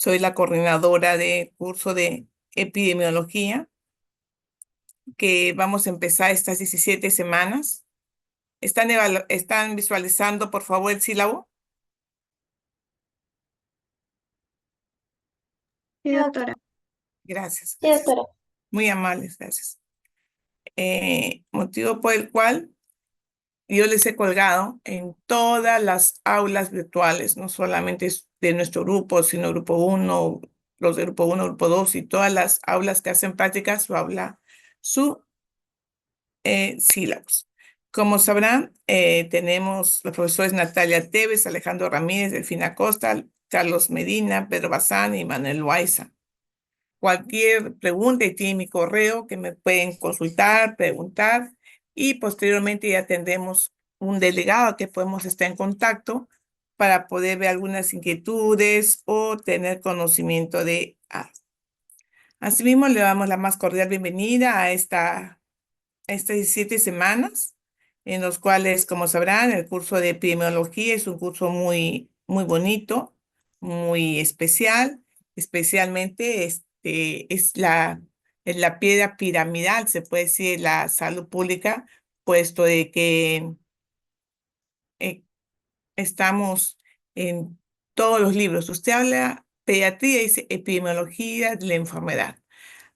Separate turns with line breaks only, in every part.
Soy la coordinadora del curso de epidemiología que vamos a empezar estas 17 semanas. ¿Están visualizando, por favor, el sílabo?
Sí, doctora.
Gracias,
Sí,
gracias.
doctora.
Muy amables, gracias. Motivo por el cual yo les he colgado en todas las aulas virtuales, no solamente de nuestro grupo, sino grupo uno, los de grupo uno, grupo 2 y todas las aulas que hacen prácticas, su sílabos. Como sabrán, tenemos los profesores Natalia Tevez, Alejandro Ramírez, Delfina Costa, Carlos Medina, Pedro Bazán y Manuel Loaiza. Cualquier pregunta y tiene mi correo que me pueden consultar, preguntar y posteriormente ya tendremos un delegado que podemos estar en contacto para poder ver algunas inquietudes o tener conocimiento de algo. Asimismo, le damos la más cordial bienvenida a estas 17 semanas, en los cuales, como sabrán, el curso de epidemiología es un curso muy, muy bonito, muy especial, especialmente es la piedra piramidal, se puede decir, la salud pública, puesto de que eh, estamos en todos los libros. Usted habla pediatría, dice epidemiología de la enfermedad.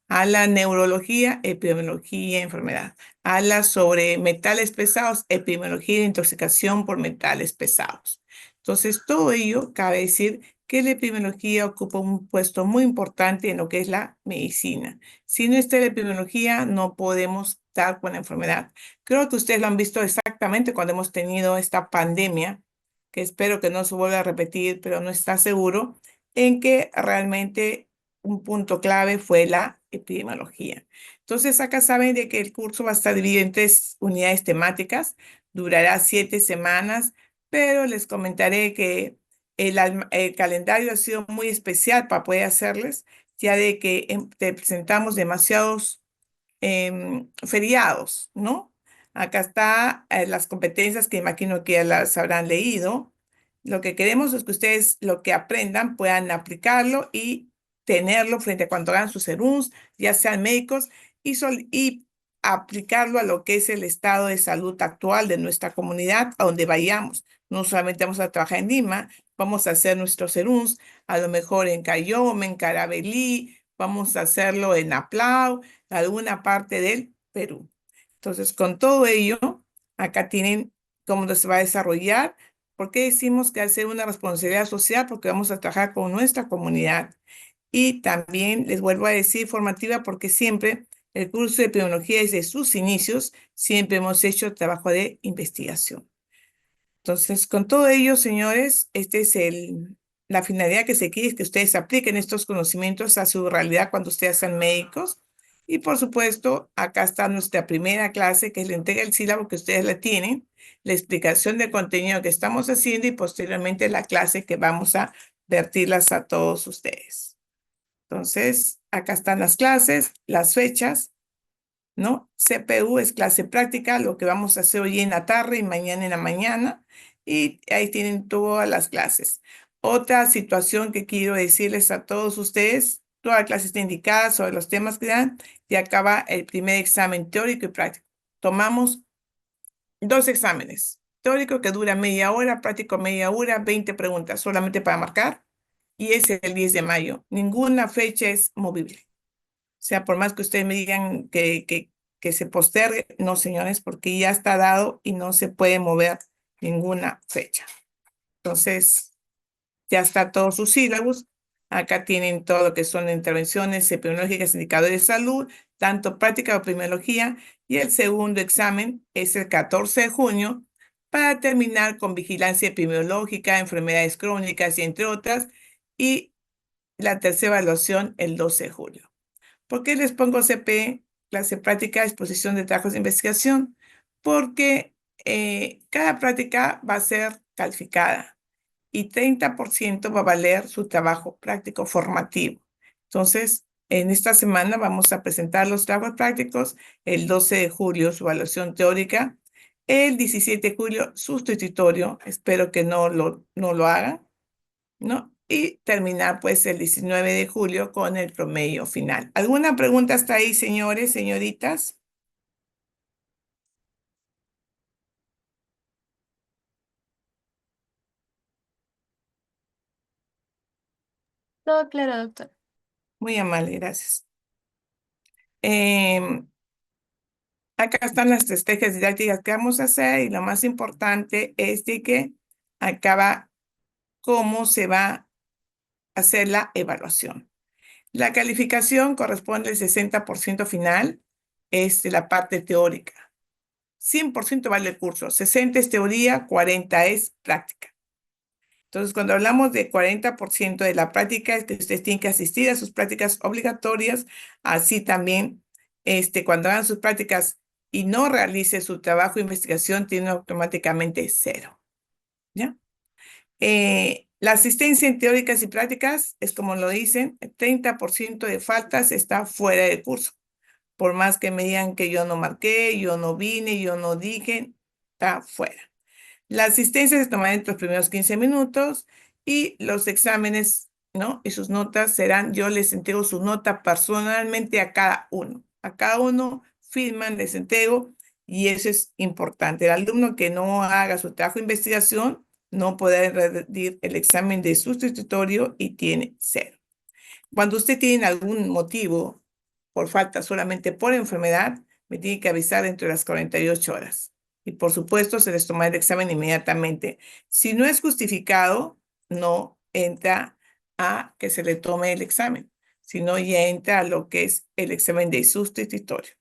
Habla neurología, epidemiología, enfermedad. Habla sobre metales pesados, epidemiología de intoxicación por metales pesados. Entonces, todo ello cabe decir que la epidemiología ocupa un puesto muy importante en lo que es la medicina. Si no está la epidemiología, no podemos dar con la enfermedad. Creo que ustedes lo han visto exactamente cuando hemos tenido esta pandemia, que espero que no se vuelva a repetir, pero no está seguro, en que realmente un punto clave fue la epidemiología. Entonces, acá saben de que el curso va a estar dividido en 3 unidades temáticas, durará 7 semanas, pero les comentaré que el calendario ha sido muy especial para poder hacerles, ya de que te presentamos demasiados feriados, ¿no? Acá está las competencias que imagino que ya las habrán leído. Lo que queremos es que ustedes lo que aprendan puedan aplicarlo y tenerlo frente a cuando hagan sus ERUNs, ya sean médicos, y aplicarlo a lo que es el estado de salud actual de nuestra comunidad, a donde vayamos. No solamente vamos a trabajar en Lima, vamos a hacer nuestros ERUNs, a lo mejor en Cayome, en Carabelí, vamos a hacerlo en Aplau, alguna parte del Perú. Entonces, con todo ello, acá tienen cómo se va a desarrollar. ¿Por qué decimos que hacer una responsabilidad social? Porque vamos a trabajar con nuestra comunidad. Y también les vuelvo a decir formativa porque siempre el curso de epidemiología desde sus inicios, siempre hemos hecho trabajo de investigación. Entonces, con todo ello, señores, la finalidad que se quiere es que ustedes apliquen estos conocimientos a su realidad cuando ustedes sean médicos. Y por supuesto, acá está nuestra primera clase, que es la entrega del sílabo que ustedes la tienen, la explicación del contenido que estamos haciendo y posteriormente la clase que vamos a vertirlas a todos ustedes. Entonces, acá están las clases, las fechas, ¿no? CPU es clase práctica, lo que vamos a hacer hoy en la tarde y mañana en la mañana, y ahí tienen todas las clases. Otra situación que quiero decirles a todos ustedes, toda la clase está indicada sobre los temas que dan, y acaba el primer examen teórico y práctico. Tomamos 2 exámenes. Teórico que dura media hora, práctico media hora, 20 preguntas solamente para marcar, y es el 10 de mayo. Ninguna fecha es movible. O sea, por más que ustedes me digan que se postergue, no, señores, porque ya está dado y no se puede mover ninguna fecha. Entonces, ya está todos sus sílabos. Acá tienen todo lo que son intervenciones epidemiológicas, indicadores de salud, tanto práctica o epidemiología. Y el segundo examen es el 14 de junio para terminar con vigilancia epidemiológica, enfermedades crónicas y entre otras. Y la tercera evaluación el 12 de julio. ¿Por qué les pongo CP, clase práctica, exposición de trabajos de investigación? Porque cada práctica va a ser calificada y 30% va a valer su trabajo práctico formativo. Entonces, en esta semana vamos a presentar los trabajos prácticos, el 12 de julio su evaluación teórica, el 17 de julio sustitutorio, espero que no lo hagan, ¿no? y terminar pues el 19 de julio con el promedio final. ¿Alguna pregunta hasta ahí, señores, señoritas?
Todo claro, doctora.
Muy amable, gracias. Em, Acá están las estrategias didácticas que vamos a hacer y lo más importante es de que acaba cómo se va a hacer la evaluación. La calificación corresponde al 60% final, es de la parte teórica. 100% vale el curso, 60 es teoría, 40 es práctica. Entonces, cuando hablamos de 40% de la práctica, es que ustedes tienen que asistir a sus prácticas obligatorias, así también, cuando hagan sus prácticas y no realice su trabajo de investigación, tiene automáticamente cero, ¿ya? La asistencia en teóricas y prácticas es como lo dicen, el 30% de faltas está fuera de curso. Por más que me digan que yo no marqué, yo no vine, yo no dije, está fuera. La asistencia se tomará entre los primeros 15 minutos y los exámenes, ¿no? Y sus notas serán, yo les entrego su nota personalmente a cada uno. A cada uno firman, les entrego y eso es importante. El alumno que no haga su trabajo de investigación no podrá rendir el examen de sustitutorio y tiene cero. Cuando usted tiene algún motivo por falta solamente por enfermedad, me tiene que avisar dentro de las 48 horas. Y por supuesto, se les tomará el examen inmediatamente. Si no es justificado, no entra a que se le tome el examen, sino ya entra a lo que es el examen de sustitutorio.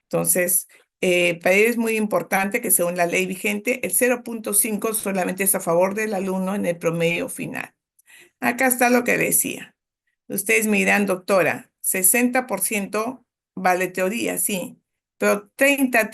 Entonces, para ello es muy importante que según la ley vigente, el 0.5 solamente es a favor del alumno en el promedio final. Acá está lo que decía. Ustedes me dirán, doctora, 60% vale teoría, sí, pero 30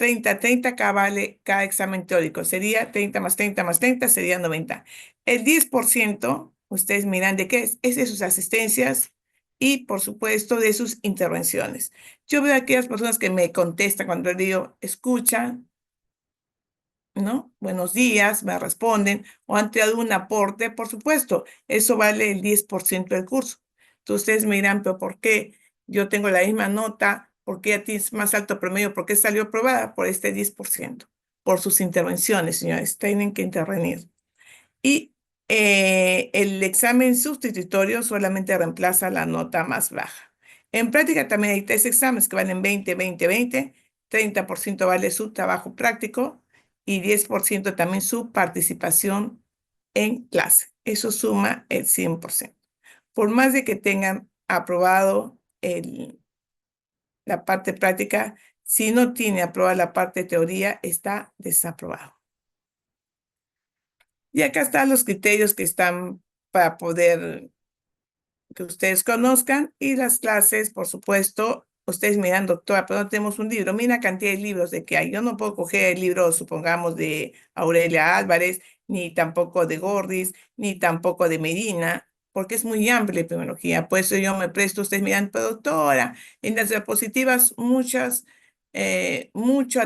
cada vale cada examen teórico. Sería 30 más 30 más 30, sería 90. El 10%, ustedes miran de qué es de sus asistencias y, por supuesto, de sus intervenciones. Yo veo a aquellas personas que me contestan cuando les digo, escuchan, ¿no? Buenos días, me responden, o han dado un aporte, por supuesto, eso vale el 10% del curso. Entonces ustedes me dirán, pero ¿por qué yo tengo la misma nota? ¿Por qué a ti es más alto promedio? ¿Por qué salió aprobada? Por este 10%, por sus intervenciones, señores, tienen que intervenir. Y el examen sustitutorio solamente reemplaza la nota más baja. En práctica también hay 3 exámenes que valen 20, 20, 20. 30% vale su trabajo práctico y 10% también su participación en clase. Eso suma el 100%. Por más de que tengan aprobado la parte práctica, si no tiene aprobada la parte de teoría, está desaprobado. Y acá están los criterios que están para poder que ustedes conozcan y las clases, por supuesto, ustedes miran, doctora, pero no tenemos un libro. Mira la cantidad de libros de que hay. Yo no puedo coger el libro, supongamos, de Aurelia Álvarez, ni tampoco de Gordis, ni tampoco de Medina, porque es muy amplia la epidemiología. Por eso yo me presto, ustedes miran, pero doctora, en las diapositivas mucha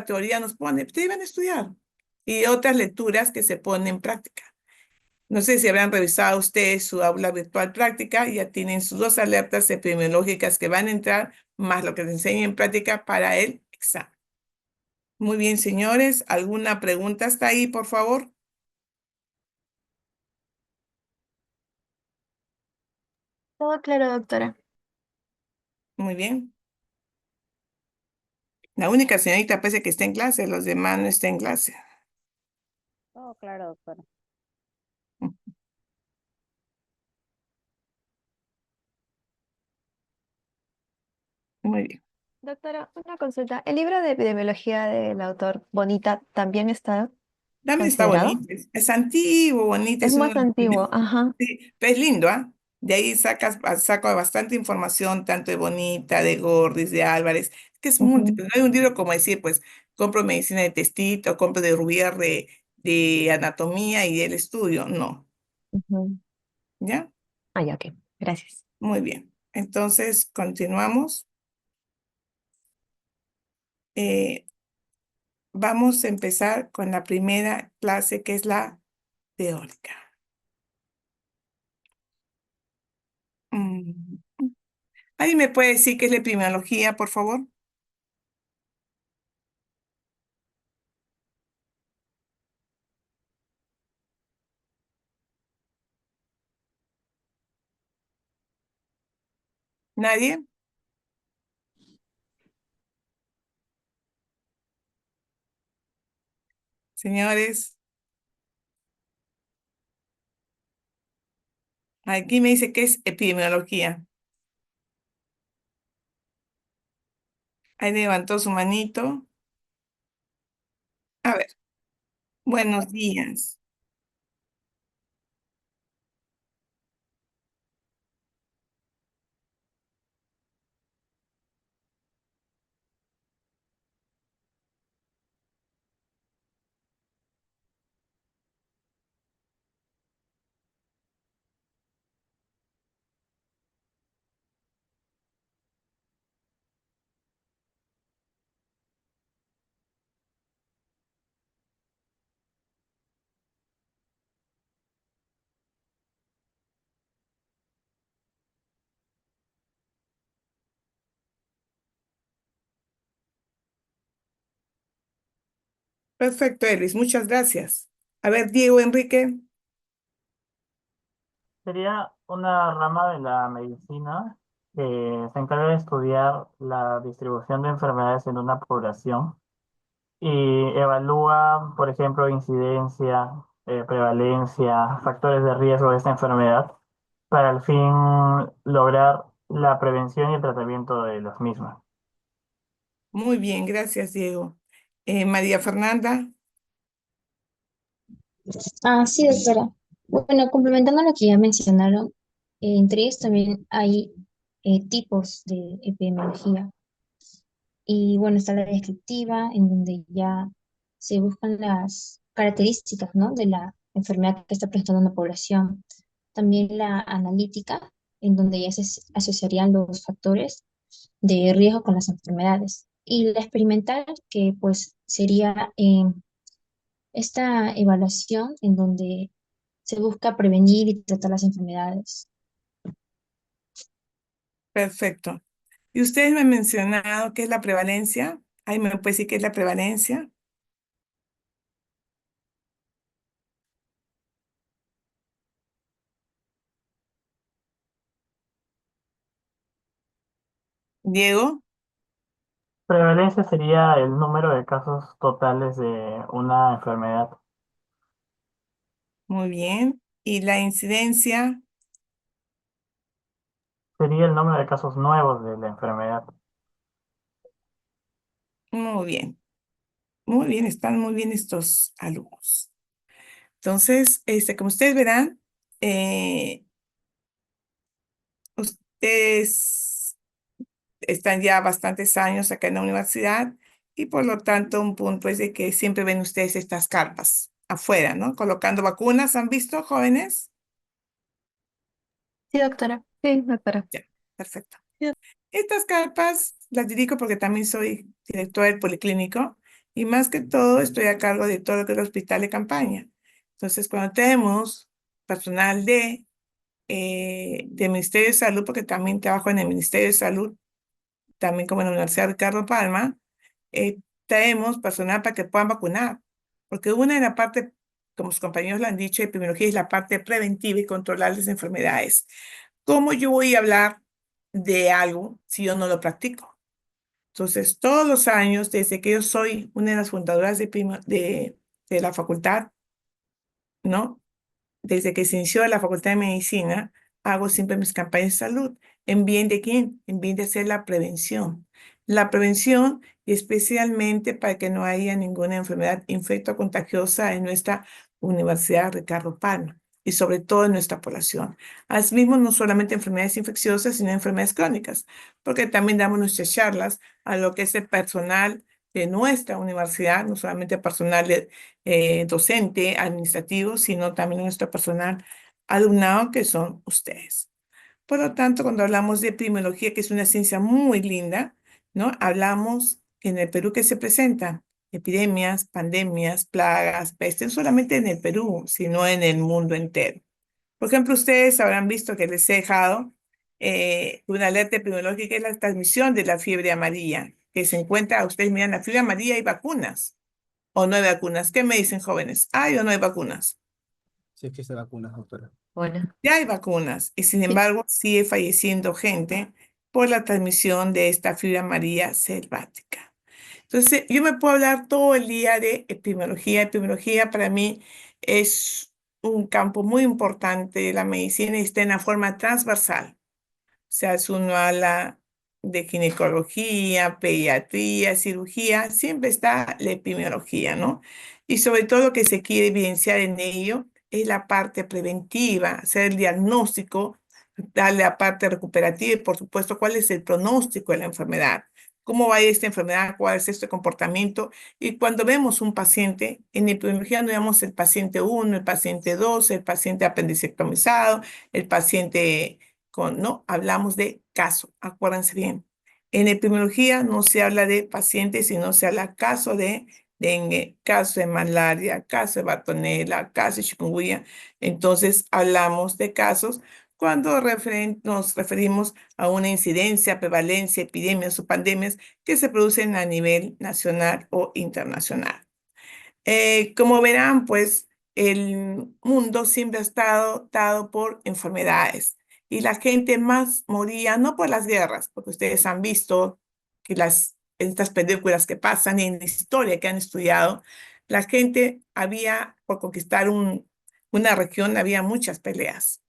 teoría nos pone, ustedes van a estudiar. Y otras lecturas que se ponen en práctica. No sé si habrán revisado ustedes su aula virtual práctica, ya tienen sus 2 alertas epidemiológicas que van a entrar, más lo que les enseñen en práctica para el examen. Muy bien, señores, ¿alguna pregunta hasta ahí, por favor?
Todo claro, doctora.
Muy bien. La única señorita parece que está en clase, los demás no están en clase.
Todo claro, doctora.
Muy bien.
Doctora, una consulta. ¿El libro de epidemiología del autor Bonita también está
También está
considerado?
bonito, es antiguo, bonito,
Es
es uno
más
de los
antiguo,
primeros.
ajá.
Sí, pero es lindo, ¿ah? De ahí saco bastante información, tanto de Bonita, de Gordis, de Álvarez, que es
Ujú,
múltiple. No hay un libro como decir, pues, compro medicina de testito, compro de Rubier de anatomía y el estudio. No,
ujú.
¿ya?
Ah, ya, ok. Gracias.
Muy bien. Entonces, continuamos. Eh, Vamos a empezar con la primera clase, que es la teórica. ¿Alguien me puede decir qué es la epidemiología, por favor? ¿Nadie? Señores, aquí me dice que es epidemiología. Ahí levantó su manito. A ver, buenos días. Perfecto, Elvis, muchas gracias. A ver, Diego Enrique.
Sería una rama de la medicina que se encarga de estudiar la distribución de enfermedades en una población y evalúa, por ejemplo, incidencia, prevalencia, factores de riesgo de esta enfermedad para al fin lograr la prevención y el tratamiento de las mismas.
Muy bien, gracias, Diego. María Fernanda.
Sí, doctora. Bueno, complementando lo que ya mencionaron, entre ellos también hay tipos de epidemiología. Y bueno, está la descriptiva, en donde ya se buscan las características, ¿no?, de la enfermedad que está presentando una población. También la analítica, en donde ya se asociarían los factores de riesgo con las enfermedades. Y la experimental, que pues sería esta evaluación en donde se busca prevenir y tratar las enfermedades.
Perfecto. Y ustedes me han mencionado qué es la prevalencia. Ahí me puede decir qué es la prevalencia. Diego,
Prevalencia sería el número de casos totales de una enfermedad.
muy bien. Y la incidencia,
Sería el número de casos nuevos de la enfermedad.
muy bien. Muy bien, están muy bien estos alumnos. Entonces, como ustedes verán, ustedes están ya bastantes años acá en la universidad y por lo tanto un punto es de que siempre ven ustedes estas carpas afuera, ¿no? Colocando vacunas, ¿han visto, jóvenes?
Sí, doctora. Sí, doctora.
Ya, perfecto. Estas carpas las dirijo porque también soy directora del policlínico y más que todo estoy a cargo de todo lo que es el hospital de campaña. Entonces, cuando tenemos personal de Ministerio de Salud, porque también trabajo en el Ministerio de Salud, también como en la Universidad Ricardo Palma, eh, traemos personal para que puedan vacunar, porque una de las partes, como sus compañeros lo han dicho, de epidemiología es la parte preventiva y controlar las enfermedades. ¿Cómo yo voy a hablar de algo si yo no lo practico? Entonces, todos los años, desde que yo soy una de las fundadoras de la facultad, ¿no? Desde que se inició la Facultad de Medicina, hago siempre mis campañas de salud. ¿En bien de quién? En bien de hacer la prevención. La prevención, y especialmente para que no haya ninguna enfermedad infecto-contagiosa en nuestra Universidad Ricardo Palma y sobre todo en nuestra población. Asimismo, no solamente enfermedades infecciosas, sino enfermedades crónicas, porque también damos nuestras charlas a lo que es el personal de nuestra universidad, no solamente personal docente, administrativo, sino también nuestro personal alumnado, que son ustedes. Por lo tanto, cuando hablamos de epidemiología, que es una ciencia muy linda, ¿no? Hablamos en el Perú que se presentan epidemias, pandemias, plagas, peste, no solamente en el Perú, sino en el mundo entero. Por ejemplo, ustedes habrán visto que les he dejado una alerta epidemiológica es la transmisión de la fiebre amarilla, que se encuentra, ustedes miran la fiebre amarilla, hay vacunas o no hay vacunas. ¿Qué me dicen jóvenes? ¿Hay o no hay vacunas?
Sí existe vacunas, doctora.
Bueno,
Ya hay vacunas y sin
sí.
embargo sigue falleciendo gente por la transmisión de esta fiebre amarilla selvática. Entonces, yo me puedo hablar todo el día de epidemiología. Epidemiología para mí es un campo muy importante de la medicina y está en la forma transversal. O sea, si uno habla de ginecología, pediatría, cirugía, siempre está la epidemiología, ¿no? Y sobre todo lo que se quiere evidenciar en ello es la parte preventiva, hacer el diagnóstico, darle la parte recuperativa y, por supuesto, cuál es el pronóstico de la enfermedad, cómo va a ir esta enfermedad, cuál es este comportamiento. Y cuando vemos un paciente, en epidemiología no vemos el paciente 1, el paciente 2, el paciente apendicectomizado, el paciente no hablamos de caso, acuérdense bien. En epidemiología no se habla de pacientes, sino se habla caso de dengue, caso de malaria, caso de Bartonella, caso de chikungunya. Entonces hablamos de casos cuando nos referimos a una incidencia, prevalencia, epidemias o pandemias que se producen a nivel nacional o internacional. Como verán, pues el mundo siempre ha estado dado por enfermedades y la gente más moría no por las guerras, porque ustedes han visto que estas películas que pasan y en la historia que han estudiado, la gente había, por conquistar una región, había muchas peleas,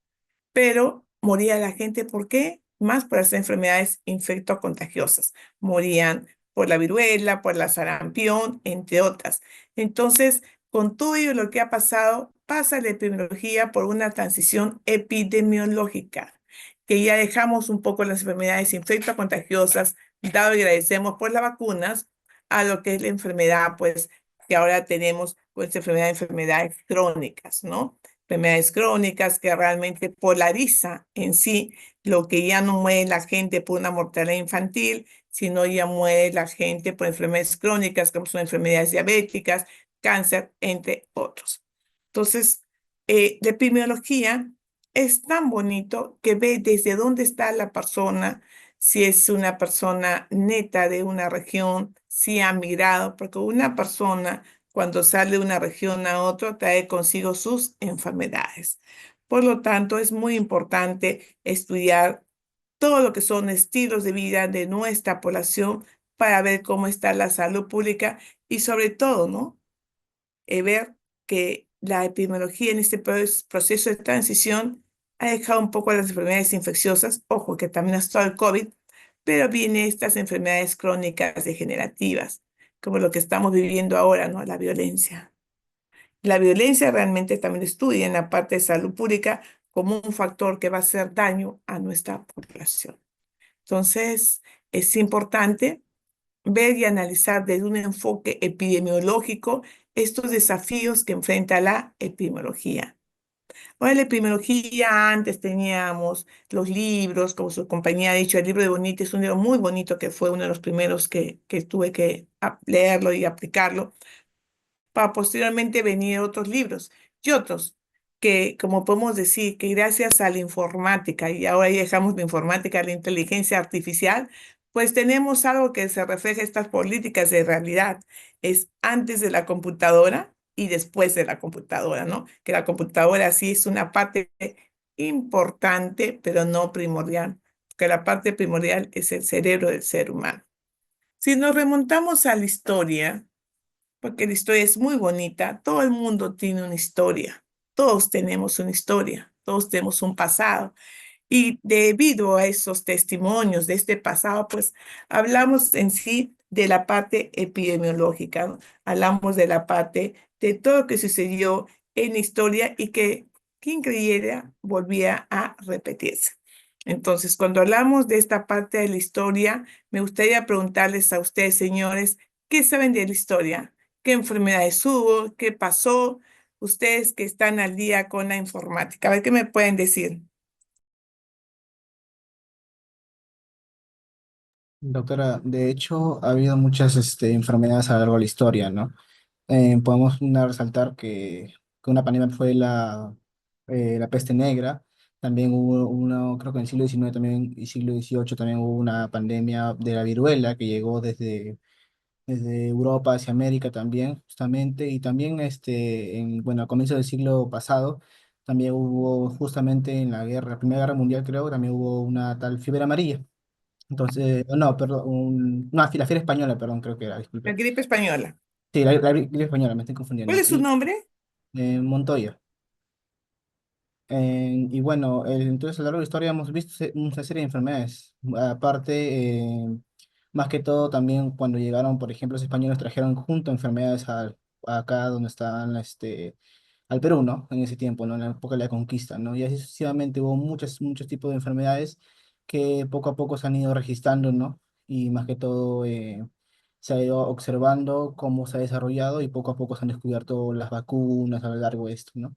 pero moría la gente, ¿por qué? Más por las enfermedades infectocontagiosas. Morían por la viruela, por la sarampión, entre otras. Entonces, con todo ello lo que ha pasado, pasa la epidemiología por una transición epidemiológica, que ya dejamos un poco las enfermedades infectocontagiosas, dado y agradecemos por las vacunas, a lo que es la enfermedad, pues, que ahora tenemos, pues, enfermedades crónicas, ¿no? Enfermedades crónicas que realmente polariza en sí lo que ya no muere la gente por una mortalidad infantil, sino ya muere la gente por enfermedades crónicas como son enfermedades diabéticas, cáncer, entre otros. Entonces, la epidemiología es tan bonito que ve desde dónde está la persona, si es una persona neta de una región, si ha migrado, porque una persona cuando sale de una región a otra, trae consigo sus enfermedades. Por lo tanto, es muy importante estudiar todo lo que son estilos de vida de nuestra población para ver cómo está la salud pública y sobre todo, ¿no? Ver que la epidemiología en este proceso de transición ha dejado un poco a las enfermedades infecciosas, ojo que también ha estado el COVID, pero vienen estas enfermedades crónicas degenerativas, como lo que estamos viviendo ahora, ¿no? La violencia. La violencia realmente también estudia en la parte de salud pública como un factor que va a hacer daño a nuestra población. Entonces, es importante ver y analizar desde un enfoque epidemiológico estos desafíos que enfrenta la epidemiología. Ahora, la epidemiología, antes teníamos los libros, como su compañía ha dicho, el libro de Bonita es un libro muy bonito que fue uno de los primeros que tuve que leerlo y aplicarlo para posteriormente venir otros libros y otros que, como podemos decir, que gracias a la informática, y ahora ya dejamos la informática, la inteligencia artificial, pues tenemos algo que se refleja estas políticas de realidad. Es antes de la computadora y después de la computadora, ¿no? Que la computadora sí es una parte importante, pero no primordial, que la parte primordial es el cerebro del ser humano. Si nos remontamos a la historia, porque la historia es muy bonita. Todo el mundo tiene una historia. Todos tenemos una historia. Todos tenemos un pasado. Y debido a esos testimonios de este pasado, pues hablamos en sí de la parte epidemiológica, ¿no? Hablamos de la parte de todo lo que sucedió en la historia y que quien creyera volvía a repetirse. Entonces, cuando hablamos de esta parte de la historia, me gustaría preguntarles a ustedes, señores, ¿qué saben de la historia? ¿Qué enfermedades hubo? ¿Qué pasó? Ustedes que están al día con la informática, a ver qué me pueden decir.
Doctora, de hecho, ha habido muchas enfermedades a lo largo de la historia, ¿no? Podemos resaltar que una pandemia fue la peste negra, También hubo uno, creo que en el siglo XIX también, y siglo XVIII también hubo una pandemia de la viruela que llegó desde Europa hacia América también, justamente, y también bueno, a comienzos del siglo pasado, también hubo justamente en la Primera Guerra Mundial, creo, también hubo una tal fiebre amarilla. Entonces, no, perdón, no, la fiebre española, perdón, creo que era,
La
disculpe.
gripe española.
Sí, la gripe española, me estoy
¿Cuál
confundiendo.
es su
Y
nombre?
Montoya. Y bueno, entonces a lo largo de la historia hemos visto una serie de enfermedades. Aparte, más que todo también cuando llegaron, por ejemplo, los españoles trajeron junto enfermedades acá donde estaban, al Perú, ¿no? En ese tiempo, ¿no? En la época de la conquista, ¿no? Y así sucesivamente hubo muchos tipos de enfermedades que poco a poco se han ido registrando, ¿no? Y más que todo se ha ido observando cómo se ha desarrollado y poco a poco se han descubierto las vacunas a lo largo de esto, ¿no?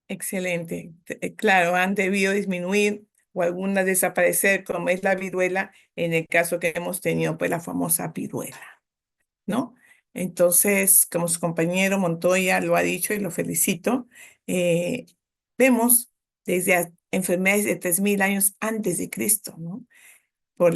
Excelente. Claro, han debido disminuir o algunas desaparecer, como es la viruela, en el caso que hemos tenido, pues la famosa viruela, ¿no? Entonces, como su compañero Montoya lo ha dicho y lo felicito, eh, vemos desde enfermedades de 3000 años antes de Cristo, ¿no? Por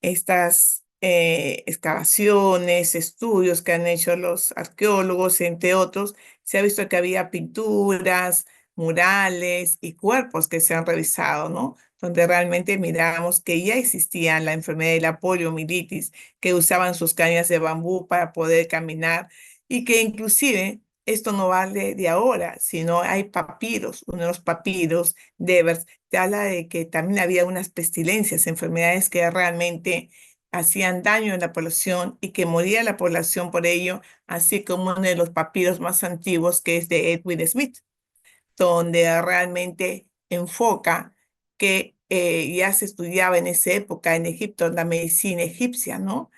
estas excavaciones, estudios que han hecho los arqueólogos, entre otros, se ha visto que había pinturas, murales y cuerpos que se han revisado, ¿no? Donde realmente miramos que ya existía la enfermedad de la poliomielitis, que usaban sus cañas de bambú para poder caminar y que inclusive esto no vale de ahora, sino hay papiros, uno de los papiros de Ebers te habla de que también había unas pestilencias, enfermedades que realmente hacían daño a la población y que moría la población por ello, así como uno de los papiros más antiguos que es de Edwin Smith, donde realmente enfoca que ya se estudiaba en esa época en Egipto la medicina egipcia, ¿no?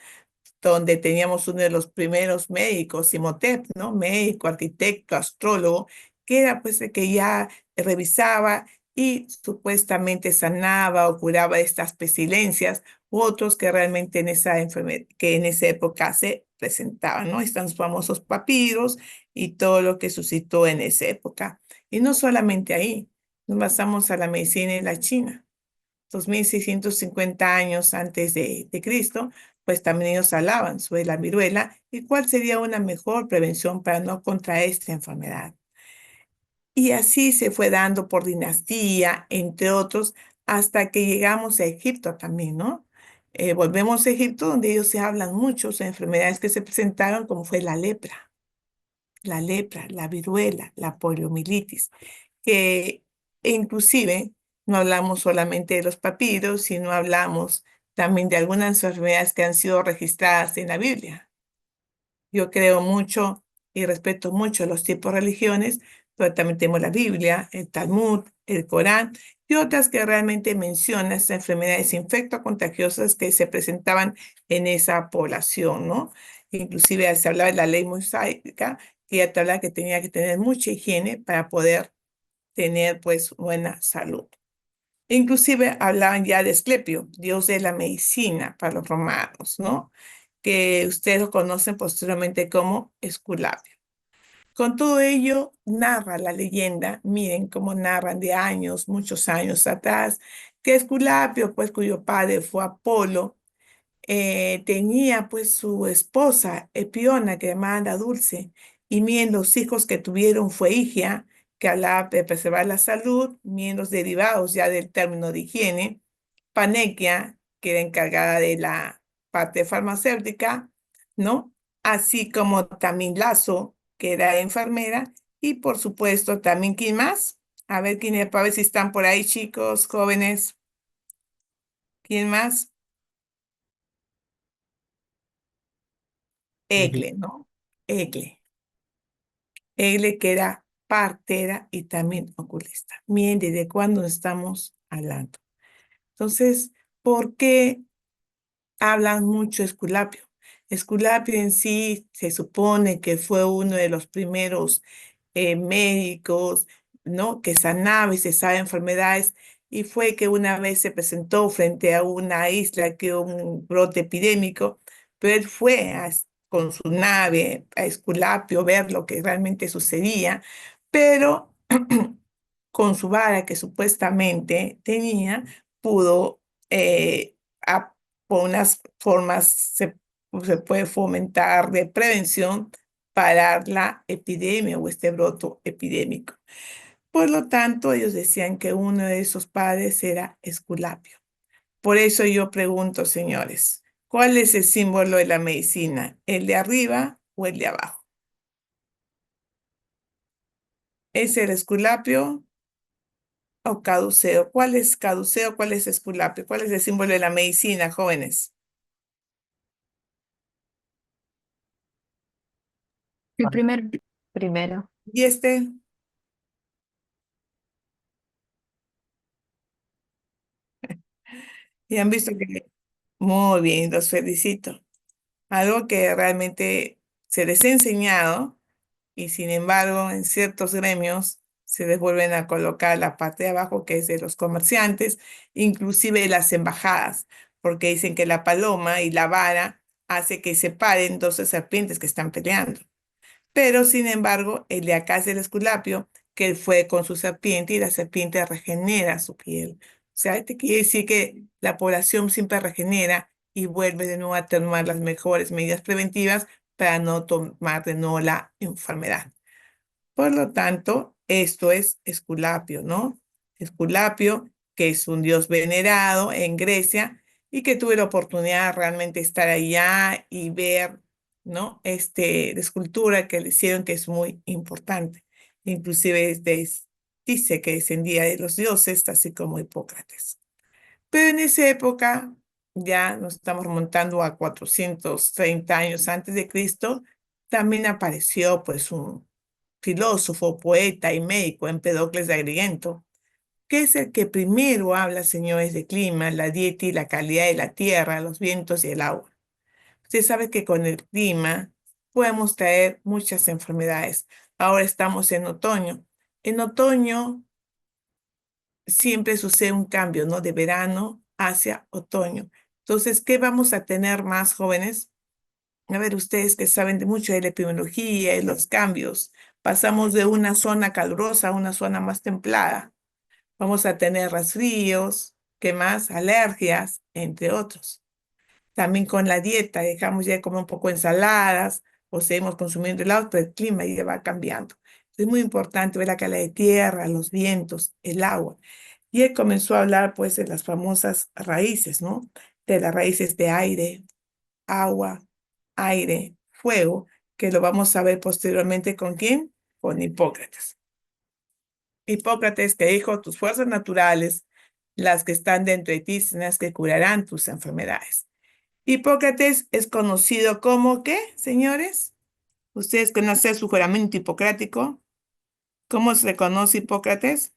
Donde teníamos uno de los primeros médicos, Imhotep, ¿no? Médico, arquitecto, astrólogo, que era pues el que ya revisaba y supuestamente sanaba o curaba estas pestilencias, u otros que realmente en esa enfermedad, que en esa época se presentaban, ¿no? Están los famosos papiros y todo lo que suscitó en esa época. Y no solamente ahí, nos basamos a la medicina en la China. 2650 años antes de Cristo, pues también ellos hablaban sobre la viruela y cuál sería una mejor prevención para no contraer esta enfermedad. Y así se fue dando por dinastía, entre otros, hasta que llegamos a Egipto también, ¿no? Volvemos a Egipto, donde ellos se hablan mucho de enfermedades que se presentaron, como fue la viruela, la poliomielitis, que inclusive no hablamos solamente de los papiros, sino hablamos también de algunas enfermedades que han sido registradas en la Biblia. Yo creo mucho y respeto mucho los tipos de religiones, pero también tenemos la Biblia, el Talmud, el Corán y otras que realmente mencionan estas enfermedades infectocontagiosas que se presentaban en esa población, ¿no? Inclusive se hablaba de la ley mosaica, que ya te hablaba que tenía que tener mucha higiene para poder tener pues buena salud. Inclusive hablaban ya de Esclepio, dios de la medicina para los romanos, ¿no? Que ustedes lo conocen posteriormente como Esculapio. Con todo ello, narra la leyenda, miren cómo narran de años, muchos años atrás, que Esculapio, pues cuyo padre fue Apolo, tenía pues su esposa Epiona, que llamaba Dulce, y miren los hijos que tuvieron fue Higia, que hablaba de preservar la salud, miren los derivados ya del término de higiene, Panequia, que era encargada de la parte farmacéutica, ¿no? Así como también Lazo, que era enfermera, y por supuesto también, ¿quién más? A ver, quién, para ver si están por ahí, chicos, jóvenes, ¿quién más? Egle, ¿no? Egle. Egle que era partera y también oculista. Miren, ¿desde cuándo estamos hablando? Entonces, ¿por qué hablan mucho Esculapio? Esculapio en sí se supone que fue uno de los primeros médicos, ¿no? Que sanaba y cesaba enfermedades, y fue que una vez se presentó frente a una isla que hubo un brote epidémico, pero él fue con su nave a Esculapio ver lo que realmente sucedía, pero con su vara que supuestamente tenía, pudo, por unas formas, se puede fomentar de prevención, parar la epidemia o este broto epidémico. Por lo tanto, ellos decían que uno de esos padres era Esculapio. Por eso yo pregunto, señores, ¿cuál es el símbolo de la medicina? ¿El de arriba o el de abajo? ¿Es el Esculapio o caduceo? ¿Cuál es caduceo? ¿Cuál es Esculapio? ¿Cuál es el símbolo de la medicina, jóvenes?
El primero. Primero.
¿Y este? Y han visto que muy bien, los felicito. Algo que realmente se les ha enseñado y sin embargo en ciertos gremios se les vuelven a colocar la parte de abajo que es de los comerciantes, inclusive las embajadas, porque dicen que la paloma y la vara hace que se paren dos serpientes que están peleando. Pero sin embargo, el de acá es el Esculapio, que él fue con su serpiente y la serpiente regenera su piel. O sea, te quiere decir que la población siempre regenera y vuelve de nuevo a tomar las mejores medidas preventivas para no tomar de nuevo la enfermedad. Por lo tanto, esto es Esculapio, ¿no? Esculapio, que es un dios venerado en Grecia y que tuve la oportunidad de realmente estar allá y ver, ¿no? La escultura que le hicieron, que es muy importante. Inclusive dice que descendía de los dioses, así como Hipócrates. Pero en esa época, ya nos estamos remontando a 430 años antes de Cristo, también apareció pues un filósofo, poeta y médico, Empedocles de Agrigento, que es el que primero habla, señores, de clima, la dieta y la calidad de la tierra, los vientos y el agua. Usted sabe que con el clima podemos traer muchas enfermedades. Ahora estamos en otoño. En otoño siempre sucede un cambio, ¿no? De verano hacia otoño. Entonces, ¿qué vamos a tener más jóvenes? A ver, ustedes que saben de mucho de la epidemiología y los cambios, pasamos de una zona calurosa a una zona más templada. Vamos a tener resfríos, ¿qué más? Alergias, entre otros. También con la dieta, dejamos ya de comer un poco de ensaladas o seguimos consumiendo helados, pero el clima ya va cambiando. Es muy importante ver la calidad de tierra, los vientos, el agua. Y él comenzó a hablar pues de las famosas raíces, ¿no? De las raíces de aire, agua, aire, fuego, que lo vamos a ver posteriormente con quién, con Hipócrates. Hipócrates que dijo, tus fuerzas naturales, las que están dentro de ti, son las que curarán tus enfermedades. Hipócrates es conocido como, ¿qué, señores? Ustedes conocen su juramento hipocrático. ¿Cómo se le conoce Hipócrates?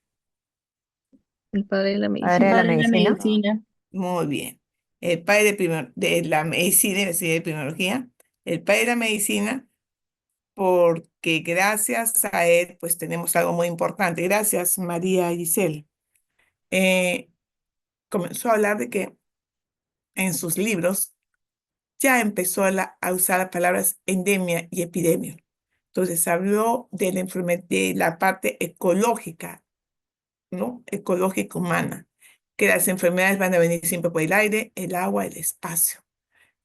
El padre de la
Padre de
medicina.
la
Padre de la
medicina.
medicina.
Muy bien. El padre de la medicina, es decir, de epidemiología, el padre de la medicina, porque gracias a él, pues tenemos algo muy importante. Gracias, María Giselle. Eh, Comenzó a hablar de que en sus libros ya empezó a usar las palabras endemia y epidemia. Entonces habló de la enfermedad, de la parte ecológica, ¿no? Ecológica humana, que las enfermedades van a venir siempre por el aire, el agua, el espacio.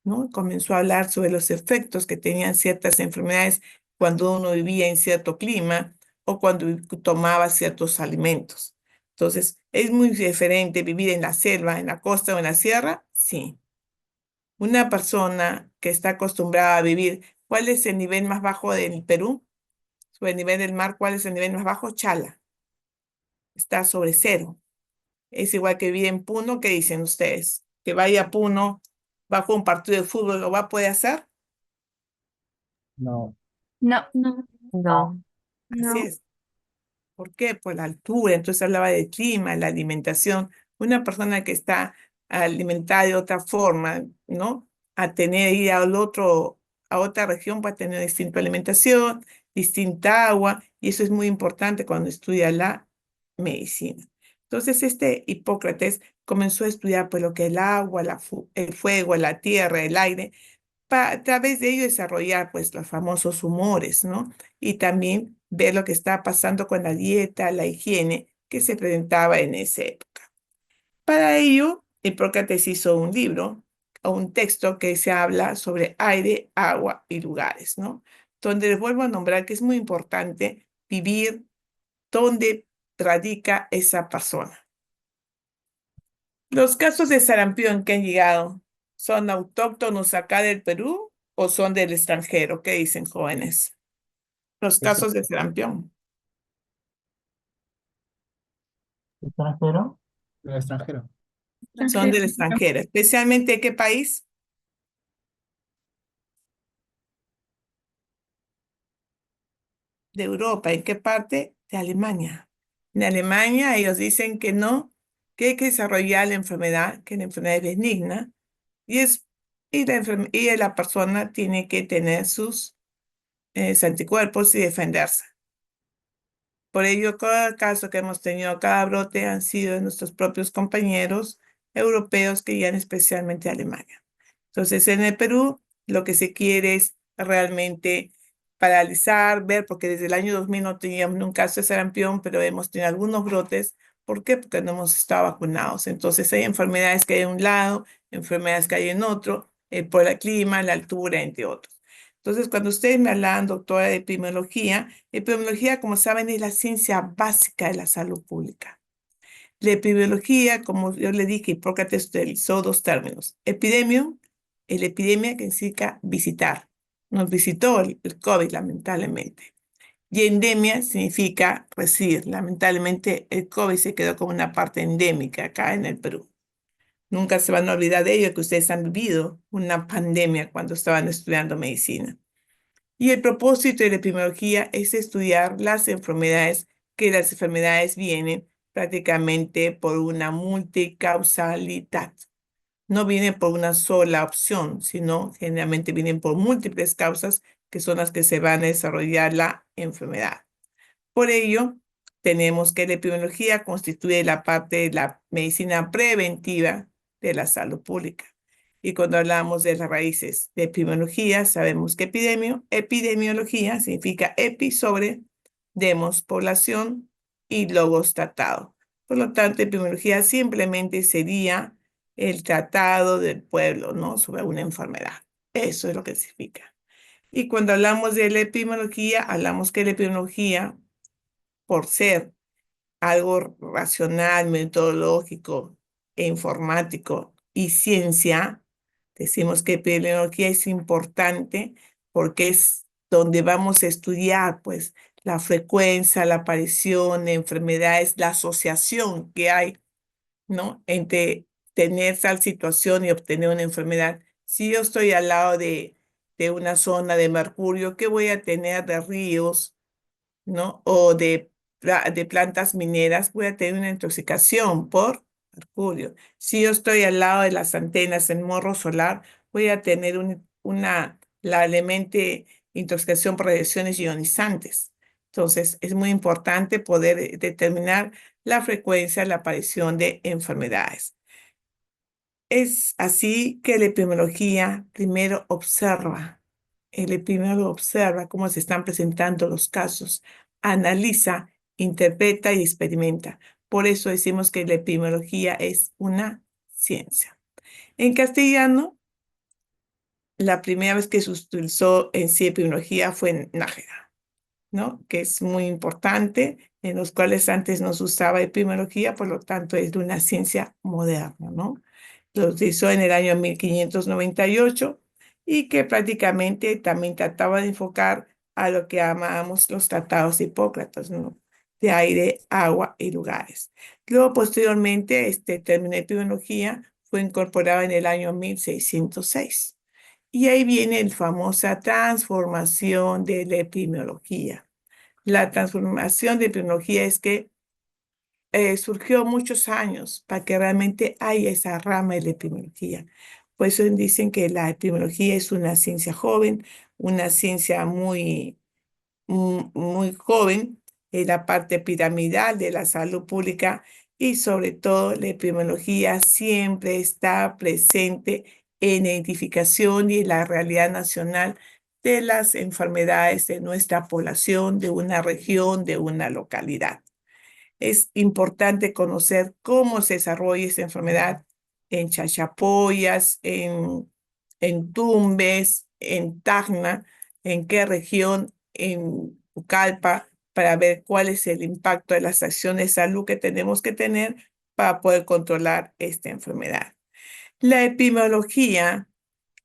¿No? Comenzó a hablar sobre los efectos que tenían ciertas enfermedades cuando uno vivía en cierto clima o cuando tomaba ciertos alimentos. Entonces, ¿es muy diferente vivir en la selva, en la costa o en la sierra? Sí. Una persona que está acostumbrada a vivir, ¿cuál es el nivel más bajo del Perú? Sobre el nivel del mar, ¿cuál es el nivel más bajo? Chala. Está sobre cero. Es igual que vivir en Puno, ¿qué dicen ustedes? Que vaya a Puno bajo un partido de fútbol, ¿lo va a poder hacer?
No.
No, no,
No.
Así
no.
es. ¿Por qué? Por la altura. Entonces hablaba del clima, la alimentación. Una persona que está alimentada de otra forma, ¿no? A tener ir a otra región va a tener distinta alimentación, distinta agua, y eso es muy importante cuando estudia la medicina. Entonces, este Hipócrates comenzó a estudiar pues, lo que es el agua, el fuego, la tierra, el aire, para a través de ello desarrollar pues los famosos humores, ¿no? Y también ver lo que está pasando con la dieta, la higiene, que se presentaba en esa época. Para ello, Hipócrates hizo un libro o un texto que se habla sobre aire, agua y lugares, ¿no? Donde les vuelvo a nombrar que es muy importante vivir donde radica esa persona. Los casos de sarampión que han llegado, ¿son autóctonos acá del Perú o son del extranjero? ¿Qué dicen, jóvenes? Los
Eso,
casos de sarampión.
¿Extranjero?
el extranjero.
Son del extranjero. ¿Especialmente de qué país? De Europa. ¿En qué parte? De Alemania. En Alemania ellos dicen que no, que hay que desarrollar la enfermedad, que la enfermedad es benigna y la persona tiene que tener sus anticuerpos y defenderse. Por ello, cada caso que hemos tenido, cada brote han sido de nuestros propios compañeros europeos que llegan especialmente a Alemania. Entonces, en el Perú, lo que se quiere es realmente paralizar, ver, porque desde el año 2000 no teníamos un caso de sarampión, pero hemos tenido algunos brotes. ¿Por qué? Porque no hemos estado vacunados. Entonces, hay enfermedades que hay en un lado, enfermedades que hay en otro, por el clima, la altura, entre otros. Entonces, cuando ustedes me hablan, doctora, de epidemiología, como saben, es la ciencia básica de la salud pública. La epidemiología, como yo le dije, Hipócrates utilizó dos términos. Epidemio, la epidemia que significa visitar. Nos visitó el COVID, lamentablemente. Y endemia significa residir. Lamentablemente, el COVID se quedó como una parte endémica acá en el Perú. Nunca se van a olvidar de ello, que ustedes han vivido una pandemia cuando estaban estudiando medicina. Y el propósito de la epidemiología es estudiar las enfermedades, que las enfermedades vienen prácticamente por una multicausalidad. No vienen por una sola opción, sino generalmente vienen por múltiples causas que son las que se van a desarrollar la enfermedad. Por ello, tenemos que la epidemiología constituye la parte de la medicina preventiva de la salud pública. Y cuando hablamos de las raíces de epidemiología, sabemos que epidemiología significa epi sobre, demos, población y logos tratado. Por lo tanto, epidemiología simplemente sería el tratado del pueblo, ¿no? Sobre una enfermedad. Eso es lo que significa. Y cuando hablamos de la epidemiología, hablamos que la epidemiología, por ser algo racional, metodológico e informático y ciencia, decimos que epidemiología es importante porque es donde vamos a estudiar, pues, la frecuencia, la aparición de enfermedades, la asociación que hay, ¿no? Entre tener tal situación y obtener una enfermedad. Si yo estoy al lado de una zona de mercurio, ¿qué voy a tener de ríos, ¿no? O de plantas mineras, voy a tener una intoxicación por mercurio. Si yo estoy al lado de las antenas en morro solar, voy a tener la elemente intoxicación por radiaciones ionizantes. Entonces, es muy importante poder determinar la frecuencia de la aparición de enfermedades. Es así que la epidemiología primero observa. El epidemiólogo observa cómo se están presentando los casos, analiza, interpreta y experimenta. Por eso decimos que la epidemiología es una ciencia. En castellano, la primera vez que se utilizó en sí epidemiología fue en Nájera, ¿no? Que es muy importante, en los cuales antes no se usaba epidemiología, por lo tanto es de una ciencia moderna, ¿no? Lo utilizó en el año 1598 y que prácticamente también trataba de enfocar a lo que llamábamos los tratados de Hipócrates, ¿no? De aire, agua y lugares. Luego, posteriormente, este término de epidemiología fue incorporado en el año 1606. Y ahí viene la famosa transformación de la epidemiología. La transformación de epidemiología es que surgió muchos años para que realmente haya esa rama de la epidemiología. Por eso dicen que la epidemiología es una ciencia joven, una ciencia muy joven, en la parte piramidal de la salud pública y sobre todo la epidemiología siempre está presente en la identificación y en la realidad nacional de las enfermedades de nuestra población, de una región, de una localidad. es importante conocer cómo se desarrolla esta enfermedad en Chachapoyas, en Tumbes, en Tacna, en qué región, en Pucallpa, para ver cuál es el impacto de las acciones de salud que tenemos que tener para poder controlar esta enfermedad. La epidemiología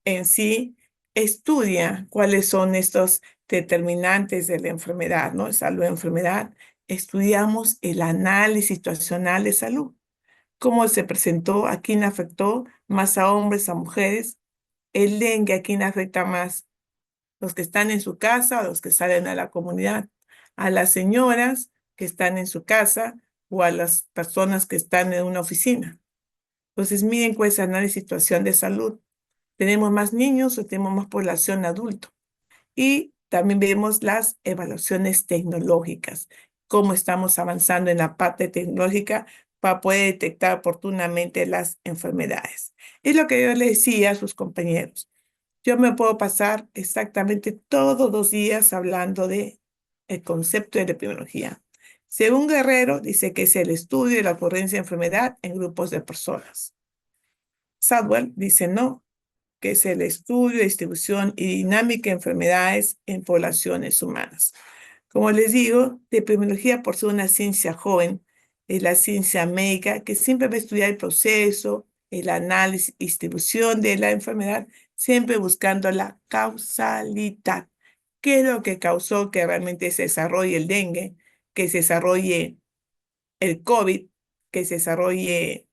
en sí estudia cuáles son estos determinantes de la enfermedad, ¿no? Salud, enfermedad. Estudiamos el análisis situacional de salud. ¿Cómo se presentó? ¿A quién afectó? ¿Más a hombres, a mujeres? El dengue, ¿a quién afecta más? ¿Los que están en su casa o los que salen a la comunidad? ¿A las señoras que están en su casa o a las personas que están en una oficina? Entonces, miren cuál es el análisis de situación de salud. ¿Tenemos más niños o tenemos más población adulta? Y también vemos las evaluaciones tecnológicas, cómo estamos avanzando en la parte tecnológica para poder detectar oportunamente las enfermedades. Es lo que yo le decía a sus compañeros. Yo me puedo pasar exactamente todos los días hablando de el concepto de la epidemiología. Según Guerrero, dice que es el estudio de la ocurrencia de enfermedad en grupos de personas. Sadwell dice no, que es el estudio, distribución y dinámica de enfermedades en poblaciones humanas. Como les digo, la epidemiología, por ser una ciencia joven, es la ciencia médica que siempre va a estudiar el proceso, el análisis y distribución de la enfermedad, siempre buscando la causalidad. ¿Qué es lo que causó que realmente se desarrolle el dengue, que se desarrolle el COVID, que se desarrolle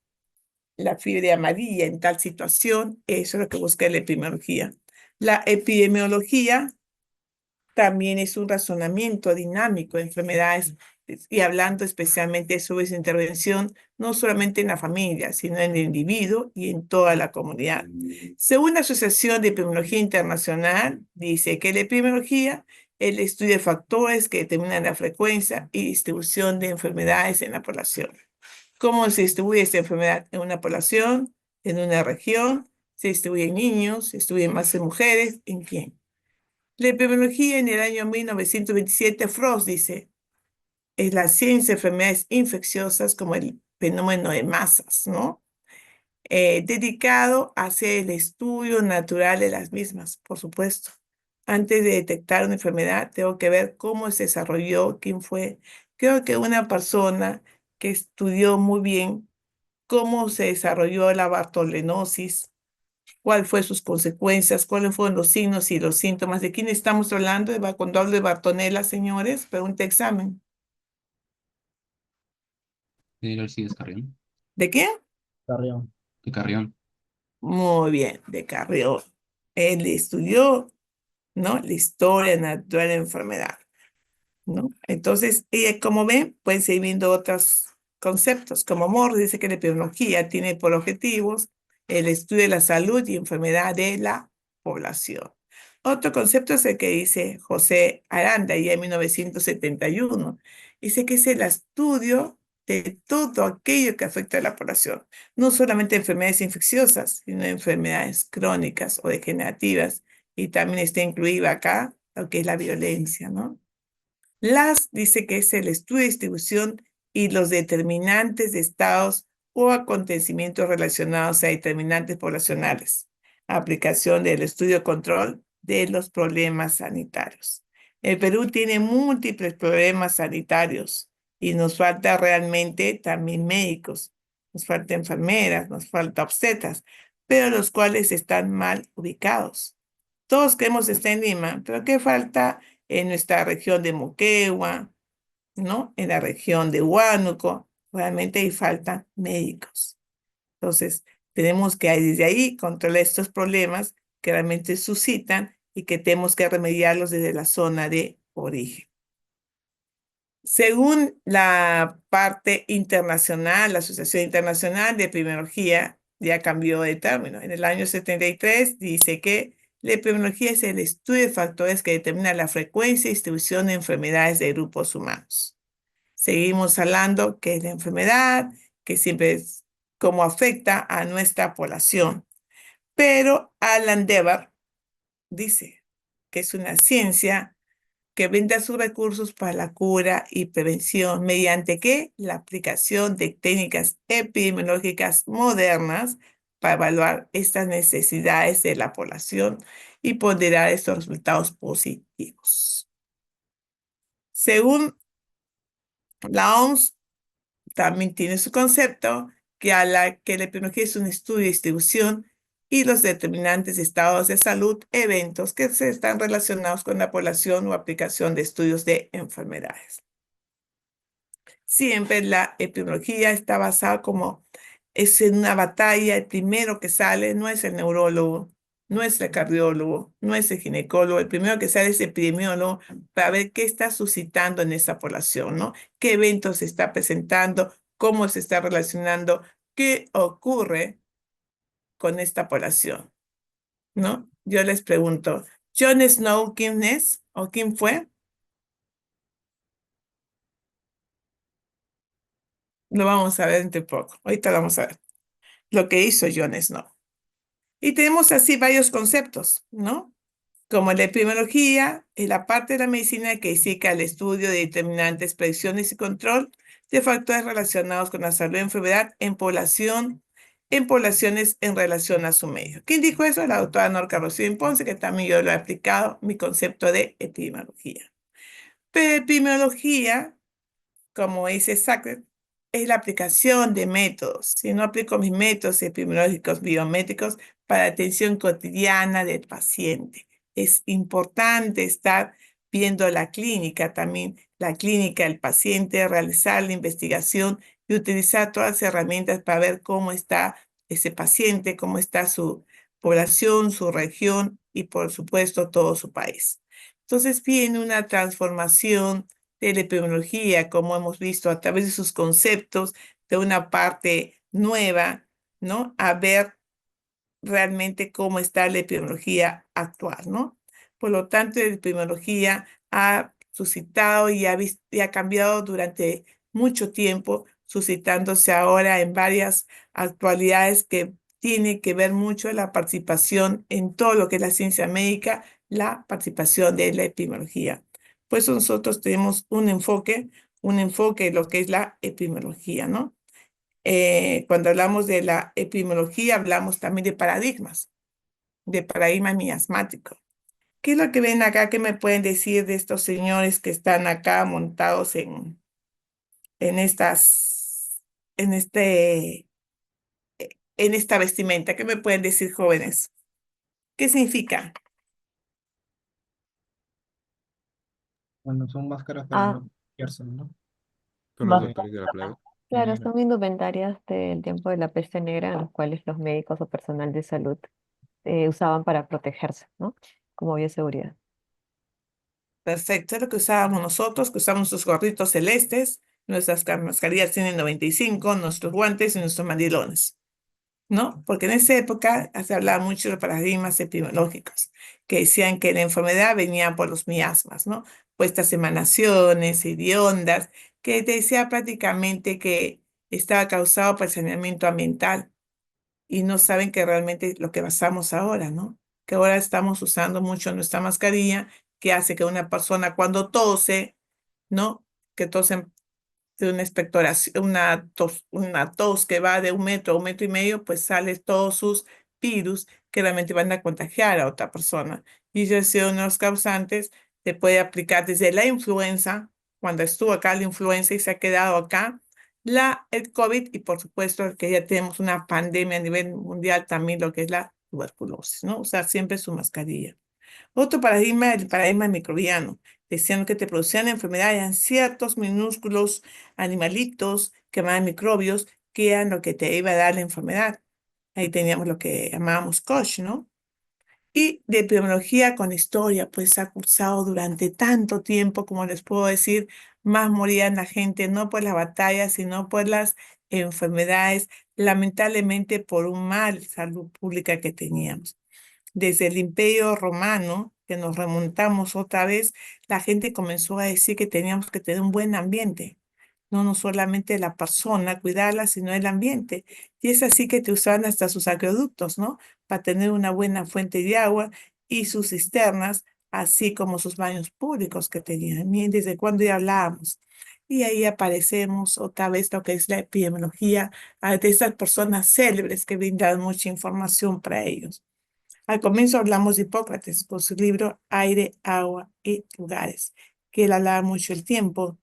la fiebre amarilla en tal situación? Eso es lo que busca la epidemiología. La epidemiología también es un razonamiento dinámico de enfermedades y hablando especialmente sobre su intervención, no solamente en la familia, sino en el individuo y en toda la comunidad. Según la Asociación de Epidemiología Internacional, dice que la epidemiología es el estudio de factores que determinan la frecuencia y distribución de enfermedades en la población. ¿Cómo se distribuye esta enfermedad en una población, en una región? ¿Se distribuye en niños? ¿Se distribuye más en mujeres? ¿En quién? La epidemiología en el año 1927, Frost dice, es la ciencia de enfermedades infecciosas como el fenómeno de masas, ¿no? Dedicado a hacer el estudio natural de las mismas, por supuesto. Antes de detectar una enfermedad, tengo que ver cómo se desarrolló, quién fue. Creo que una persona que estudió muy bien cómo se desarrolló la bartolenosis, cuáles fueron sus consecuencias, cuáles fueron los signos y los síntomas. ¿De quién estamos hablando? Cuando hablo de Bartonella, señores, pregunta examen.
Era Alcides Carrión.
¿De quién?
Carrión.
De Carrión.
Muy bien, de Carrión. Él estudió, ¿no? La historia natural de la enfermedad, ¿no? Entonces, como ven, pueden seguir viendo otros conceptos, como Morris dice que la epidemiología tiene por objetivos el estudio de la salud y enfermedad de la población. Otro concepto es el que dice José Aranda, ya en 1971. Dice que es el estudio de todo aquello que afecta a la población, no solamente enfermedades infecciosas, sino enfermedades crónicas o degenerativas, y también está incluida acá lo que es la violencia, ¿no? Dice que es el estudio de distribución y los determinantes de estados o acontecimientos relacionados a determinantes poblacionales. Aplicación del estudio control de los problemas sanitarios. El Perú tiene múltiples problemas sanitarios y nos falta realmente también médicos, nos falta enfermeras, nos falta obstetras, pero los cuales están mal ubicados. Todos queremos estar en Lima, pero ¿qué falta en nuestra región de Moquegua, ¿no? En la región de Huánuco? Realmente ahí faltan médicos. Entonces, tenemos que desde ahí controlar estos problemas que realmente suscitan y que tenemos que remediarlos desde la zona de origen. Según la parte internacional, la Asociación Internacional de Epidemiología ya cambió de término. En el año 73 dice que la epidemiología es el estudio de factores que determinan la frecuencia y distribución de enfermedades de grupos humanos. Seguimos hablando que es la enfermedad, que siempre es cómo afecta a nuestra población. Pero Alan Dever dice que es una ciencia que brinda sus recursos para la cura y prevención, ¿mediante qué? La aplicación de técnicas epidemiológicas modernas para evaluar estas necesidades de la población y ponderar estos resultados positivos. Según la OMS, también tiene su concepto que habla que la epidemiología es un estudio de distribución y los determinantes de estados de salud, eventos que se están relacionados con la población o aplicación de estudios de enfermedades. Siempre la epidemiología está basada como es en una batalla, el primero que sale no es el neurólogo, no es el cardiólogo, no es el ginecólogo, el primero que sale es el epidemiólogo para ver qué está suscitando en esa población, ¿no? ¿Qué eventos se está presentando? ¿Cómo se está relacionando? ¿Qué ocurre con esta población? ¿No? Yo les pregunto, ¿Jon Snow quién es o quién fue? Lo vamos a ver entre poco. Ahorita lo vamos a ver. Lo que hizo Jon Snow. Y tenemos así varios conceptos, ¿no? Como la epidemiología es la parte de la medicina que indica el estudio de determinantes, predicciones y control de factores relacionados con la salud y enfermedad en poblaciones en relación a su medio. ¿Quién dijo eso? La doctora Norca Rocío Ponce, que también yo lo he aplicado, mi concepto de epidemiología. Pero epidemiología, como dice Sackler, es la aplicación de métodos. Si no aplico mis métodos epidemiológicos biométricos para atención cotidiana del paciente, es importante estar viendo la clínica también, la clínica del paciente, realizar la investigación y utilizar todas las herramientas para ver cómo está ese paciente, cómo está su población, su región y por supuesto todo su país. Entonces viene una transformación de la epidemiología, como hemos visto a través de sus conceptos, de una parte nueva, ¿no? A ver realmente cómo está la epidemiología actual, ¿no? Por lo tanto, la epidemiología ha suscitado y ha cambiado durante mucho tiempo, suscitándose ahora en varias actualidades que tiene que ver mucho la participación en todo lo que es la ciencia médica, la participación de la epidemiología. Por eso nosotros tenemos un enfoque en lo que es la epidemiología, ¿no? Cuando hablamos de la epidemiología, hablamos también de paradigma miasmático. ¿Qué es lo que ven acá? ¿Qué me pueden decir de estos señores que están acá montados en estas, en este, en esta vestimenta? ¿Qué me pueden decir, jóvenes? ¿Qué significa?
Bueno, son máscaras para
Ah,
no contagiarse, ¿no?
Son los
Más
Eh,
doctores de la plaga.
claro,
Claro.
son indumentarias del tiempo de la peste negra en los cuales los médicos o personal de salud usaban para protegerse, ¿no? Como bioseguridad.
Perfecto, es lo que usábamos nosotros, que usamos nuestros gorritos celestes, nuestras mascarillas tienen 95, nuestros guantes y nuestros mandilones, ¿no? Porque en esa época se hablaba mucho de los paradigmas epidemiológicos, que decían que la enfermedad venía por los miasmas, ¿no? Por estas emanaciones hediondas, que te decía prácticamente que estaba causado por el saneamiento ambiental y no saben que realmente lo que pasamos ahora, ¿no? Que ahora estamos usando mucho nuestra mascarilla, que hace que una persona cuando tose, ¿no? Que tose de una expectoración, una tos que va de 1 metro a 1,5 metros, pues salen todos sus virus que realmente van a contagiar a otra persona. Y yo he sido uno de los causantes, se puede aplicar desde la influenza, cuando estuvo acá la influenza y se ha quedado acá, el COVID y por supuesto que ya tenemos una pandemia a nivel mundial también lo que es la tuberculosis, ¿no? Usar siempre su mascarilla. Otro paradigma, el paradigma microbiano, decían que te producían enfermedades eran ciertos minúsculos animalitos que llamaban microbios, que eran lo que te iba a dar la enfermedad. Ahí teníamos lo que llamábamos Koch, ¿no? Y de epidemiología con historia, pues ha cursado durante tanto tiempo, como les puedo decir, más morían la gente, no por las batallas, sino por las enfermedades, lamentablemente por un mal salud pública que teníamos. Desde el Imperio Romano, que nos remontamos otra vez, la gente comenzó a decir que teníamos que tener un buen ambiente. No solamente la persona, cuidarla, sino el ambiente. Y es así que te usaban hasta sus acueductos, ¿no? Para tener una buena fuente de agua y sus cisternas así como sus baños públicos que tenían. Miren, desde cuándo ya hablábamos. Y ahí aparecemos otra vez lo que es la epidemiología de estas personas célebres que brindan mucha información para ellos. Al comienzo hablamos de Hipócrates con su libro Aire, Agua y Lugares, que él hablaba mucho el tiempo,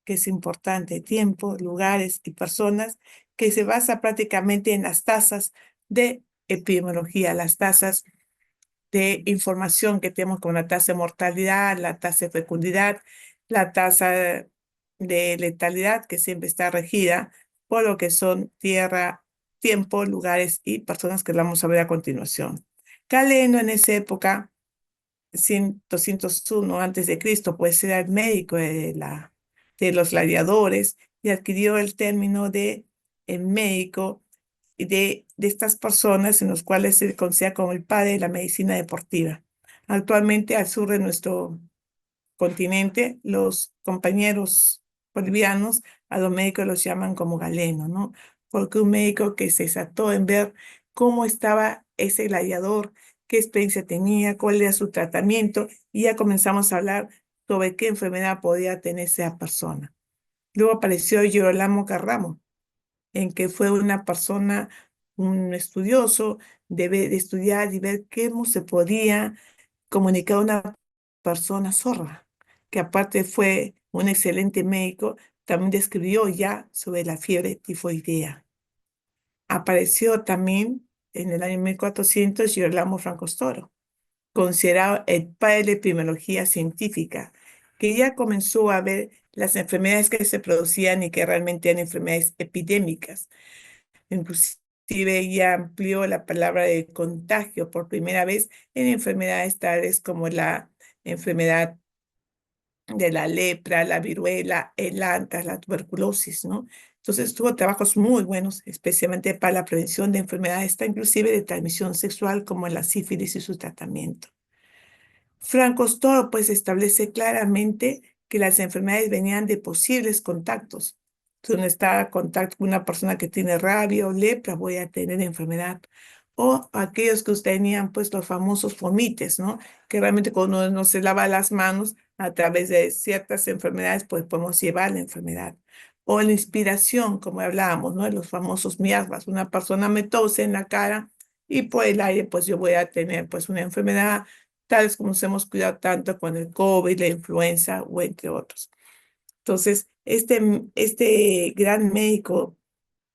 que es importante, tiempo, lugares y personas, que se basa prácticamente en las tasas de epidemiología, las tasas de información que tenemos como la tasa de mortalidad, la tasa de fecundidad, la tasa de letalidad, que siempre está regida por lo que son tierra, tiempo, lugares y personas que vamos a ver a continuación. Galeno en esa época, 201 antes de Cristo, pues era el médico de los gladiadores y adquirió el término de médico de estas personas en los cuales se considera como el padre de la medicina deportiva. Actualmente al sur de nuestro continente, los compañeros bolivianos a los médicos los llaman como Galeno, ¿no? Porque un médico que se desató en ver cómo estaba ese gladiador, qué experiencia tenía, cuál era su tratamiento, y ya comenzamos a hablar sobre qué enfermedad podía tener esa persona. Luego apareció Girolamo Carramo, en que fue una persona, un estudioso, de estudiar y ver cómo se podía comunicar a una persona sorda, que aparte fue un excelente médico, también describió ya sobre la fiebre tifoidea. Apareció también en el año 1400 Girolamo Francostoro, considerado el padre de la epidemiología científica, que ya comenzó a ver las enfermedades que se producían y que realmente eran enfermedades epidémicas. Inclusive ya amplió la palabra de contagio por primera vez en enfermedades tales como la enfermedad de la lepra, la viruela, el antas, la tuberculosis, ¿no? Entonces tuvo trabajos muy buenos, especialmente para la prevención de enfermedades, inclusive de transmisión sexual, como la sífilis y su tratamiento. Francostoro pues establece claramente que las enfermedades venían de posibles contactos. Si uno está en contacto con una persona que tiene rabia o lepra, voy a tener enfermedad. O aquellos que tenían pues los famosos fomites, ¿no? Que realmente cuando uno no se lava las manos a través de ciertas enfermedades, pues podemos llevar la enfermedad. O la inspiración, como hablábamos, ¿no? De los famosos miasmas. Una persona me tose en la cara y por el aire, pues yo voy a tener pues una enfermedad tales como nos hemos cuidado tanto con el COVID, la influenza o entre otros. Entonces, este gran médico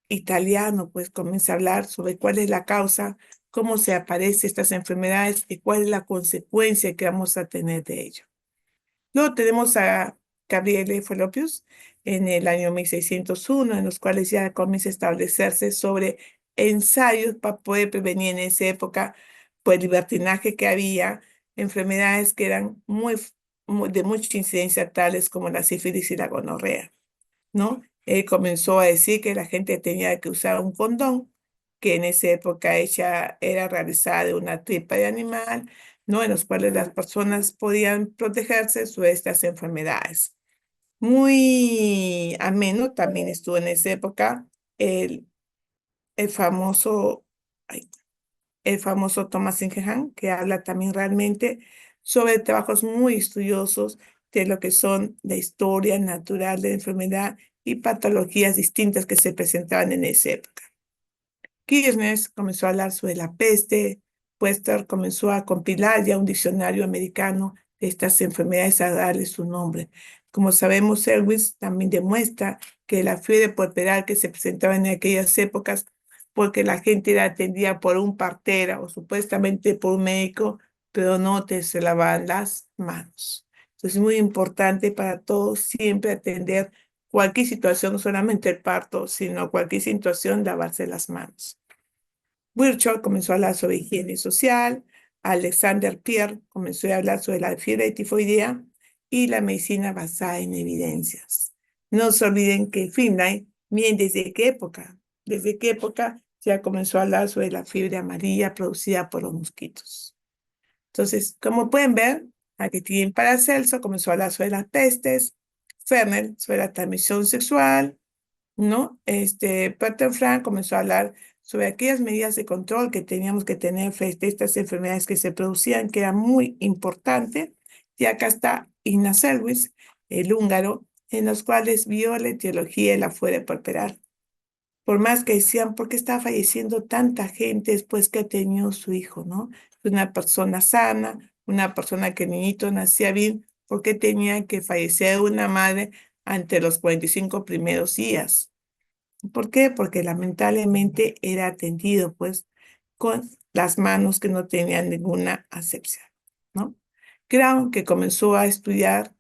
italiano pues comienza a hablar sobre cuál es la causa, cómo se aparecen estas enfermedades y cuál es la consecuencia que vamos a tener de ello. Luego tenemos a Gabriele Fallopius en el año 1601, en los cuales ya comienza a establecerse sobre ensayos para poder prevenir en esa época pues el libertinaje que había, enfermedades que eran de mucha incidencia, tales como la sífilis y la gonorrea, ¿no? Él comenzó a decir que la gente tenía que usar un condón, que en esa época era realizada de una tripa de animal, ¿no? En los cuales las personas podían protegerse de estas enfermedades. Muy ameno también estuvo en esa época el, el famoso, ay, el famoso Thomas Ingham, que habla también realmente sobre trabajos muy estudiosos de lo que son la historia natural de la enfermedad y patologías distintas que se presentaban en esa época. Kirchner comenzó a hablar sobre la peste, Webster comenzó a compilar ya un diccionario americano de estas enfermedades, a darle su nombre. Como sabemos, Selwyn también demuestra que la fiebre puerperal que se presentaba en aquellas épocas, porque la gente era atendida por un partera o supuestamente por un médico, pero no se lavaban las manos. Entonces es muy importante para todos siempre atender cualquier situación, no solamente el parto, sino cualquier situación, lavarse las manos. Virchow comenzó a hablar sobre higiene social, Alexander Pierre comenzó a hablar sobre la fiebre tifoidea y la medicina basada en evidencias. No se olviden que Finlay, miren desde qué época ya comenzó a hablar sobre la fiebre amarilla producida por los mosquitos. Entonces, como pueden ver, aquí tienen Paracelso, comenzó a hablar sobre las pestes, Ferner sobre la transmisión sexual, ¿no? Peter Frank comenzó a hablar sobre aquellas medidas de control que teníamos que tener frente a estas enfermedades que se producían, que era muy importante. Y acá está Igna Serwis, el húngaro, en los cuales vio la etiología y la fue de puerperar. Por más que decían, ¿por qué está falleciendo tanta gente después que ha tenido su hijo, no? Una persona sana, una persona que el niñito nacía bien, ¿por qué tenía que fallecer una madre ante los 45 primeros días? ¿Por qué? Porque lamentablemente era atendido, pues, con las manos que no tenían ninguna asepsia, ¿no? Crown, que comenzó a estudiarse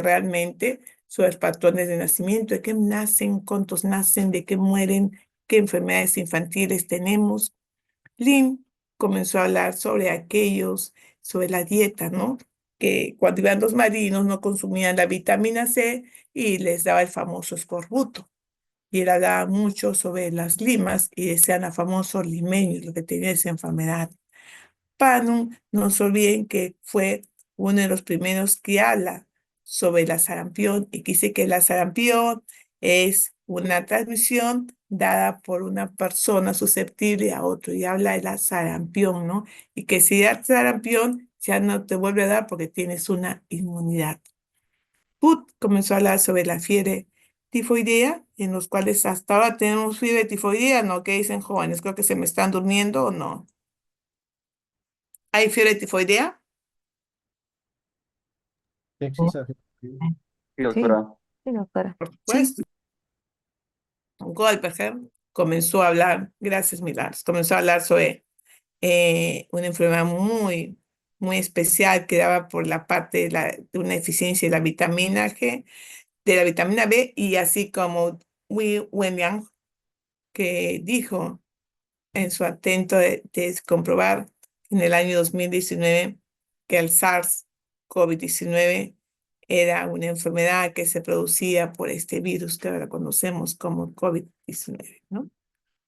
realmente sobre los patrones de nacimiento, de qué nacen, cuántos nacen, de qué mueren, qué enfermedades infantiles tenemos. Lynn comenzó a hablar sobre aquellos, sobre la dieta, ¿no? Que cuando iban los marinos no consumían la vitamina C y les daba el famoso escorbuto. Y él hablaba mucho sobre las limas y decían a famoso limeño, lo que tenía esa enfermedad. Panum, no se olviden que fue uno de los primeros que habla sobre la sarampión y que dice que la sarampión es una transmisión dada por una persona susceptible a otro y habla de la sarampión, ¿no? Y que si da sarampión ya no te vuelve a dar porque tienes una inmunidad. Put comenzó a hablar sobre la fiebre tifoidea, en los cuales hasta ahora tenemos fiebre tifoidea, ¿no? ¿Qué dicen jóvenes? Creo que se me están durmiendo o no. ¿Hay fiebre tifoidea?
Sí, sí,
Sí,
Sí,
doctora.
sí, doctora.
Por supuesto. Goldberger comenzó a hablar, gracias Milagros, comenzó a hablar sobre una enfermedad muy, muy especial que daba por la parte de una deficiencia de la vitamina G, de la vitamina B, y así como William, que dijo en su atento de comprobar en el año 2019 que el SARS-CoV-19 era una enfermedad que se producía por este virus que ahora conocemos como COVID-19, ¿no?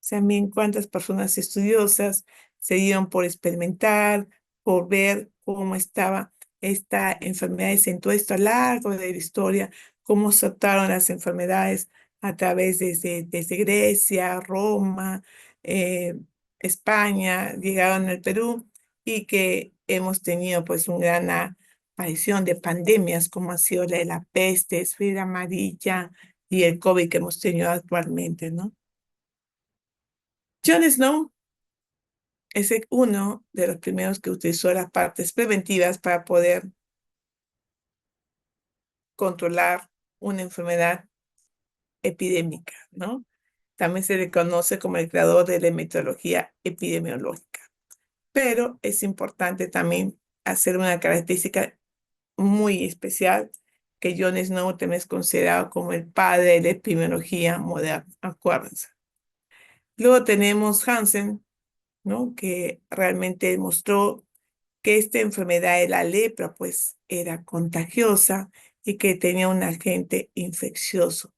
También cuántas personas estudiosas se dieron por experimentar, por ver cómo estaba esta enfermedad en todo esto a lo largo de la historia, cómo se adaptaron las enfermedades a través desde Grecia, Roma, eh, España, llegaron al Perú y que hemos tenido pues una gran aparición de pandemias como ha sido la de la peste, fiebre amarilla y el COVID que hemos tenido actualmente, ¿no? Jon Snow es uno de los primeros que utilizó las partes preventivas para poder controlar una enfermedad epidémica, ¿no? También se le conoce como el creador de la metodología epidemiológica. Pero es importante también hacer una característica muy especial, que Jon Snow también es considerado como el padre de la epidemiología moderna, acuérdense. Luego tenemos Hansen, ¿no? Que realmente demostró que esta enfermedad de la lepra pues era contagiosa y que tenía un agente infeccioso,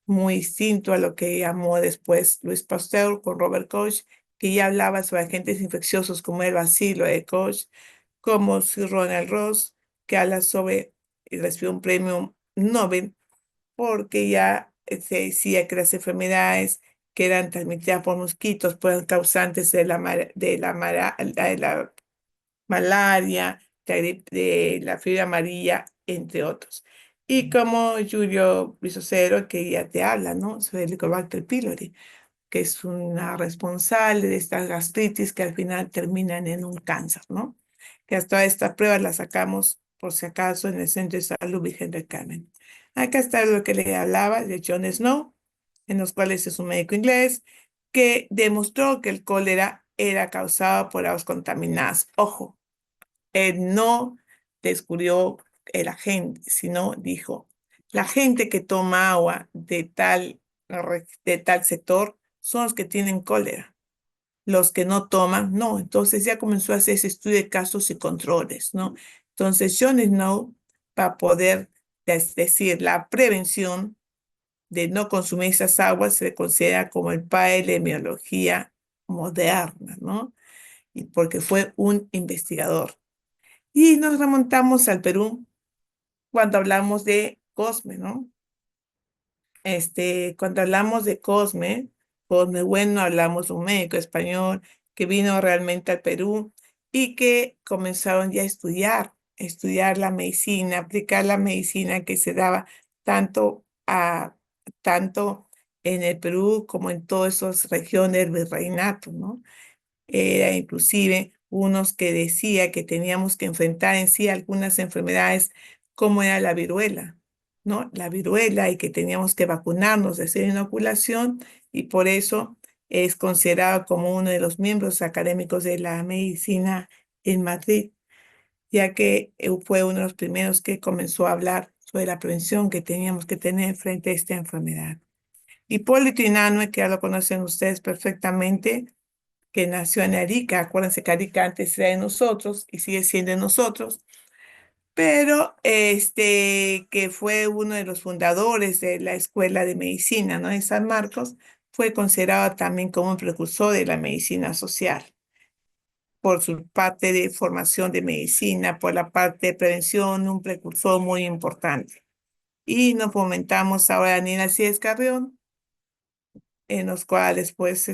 muy distinto a lo que llamó después Louis Pasteur con Robert Koch, que ya hablaba sobre agentes infecciosos como el bacilo de Koch, como Sir Ronald Ross, que habla sobre, y recibió un premio Nobel, porque ya se decía que las enfermedades que eran transmitidas por mosquitos fueron causantes de la malaria, de la fiebre amarilla, entre otros. Y como Julio Bisocero, que ya te habla, ¿no? Sobre el Helicobacter pylori, que es una responsable de estas gastritis que al final terminan en un cáncer, ¿no? Que hasta estas pruebas las sacamos, por si acaso, en el Centro de Salud Virgen del Carmen. Acá está lo que le hablaba de Jon Snow, en los cuales es un médico inglés, que demostró que el cólera era causado por aguas contaminadas. Ojo, él no descubrió el agente, sino dijo, la gente que toma agua de tal sector son los que tienen cólera. Los que no toman, no. Entonces ya comenzó a hacer ese estudio de casos y controles, ¿no? Entonces Jon Snow, para poder decir la prevención de no consumir esas aguas, se le considera como el padre de la epidemiología moderna, ¿no? Y porque fue un investigador. Y nos remontamos al Perú cuando hablamos de Cosme, ¿no? Cuando hablamos de Cosme, Bueno, hablamos de un médico español que vino realmente al Perú y que comenzaron ya a estudiar la medicina, aplicar la medicina que se daba tanto, tanto en el Perú como en todas esas regiones del virreinato, ¿no? Era inclusive unos que decía que teníamos que enfrentar en sí algunas enfermedades como era la viruela, ¿no? La viruela y que teníamos que vacunarnos, hacer inoculación y por eso es considerado como uno de los miembros académicos de la medicina en Madrid, ya que fue uno de los primeros que comenzó a hablar sobre la prevención que teníamos que tener frente a esta enfermedad. Hipólito Unanue, que ya lo conocen ustedes perfectamente, que nació en Arica. Acuérdense que Arica antes era de nosotros y sigue siendo de nosotros, pero que fue uno de los fundadores de la Escuela de Medicina, ¿no? En San Marcos, fue considerado también como un precursor de la medicina social, por su parte de formación de medicina, por la parte de prevención, un precursor muy importante. Y nos fomentamos ahora a Daniel Alcides Carrión, en los cuales, pues,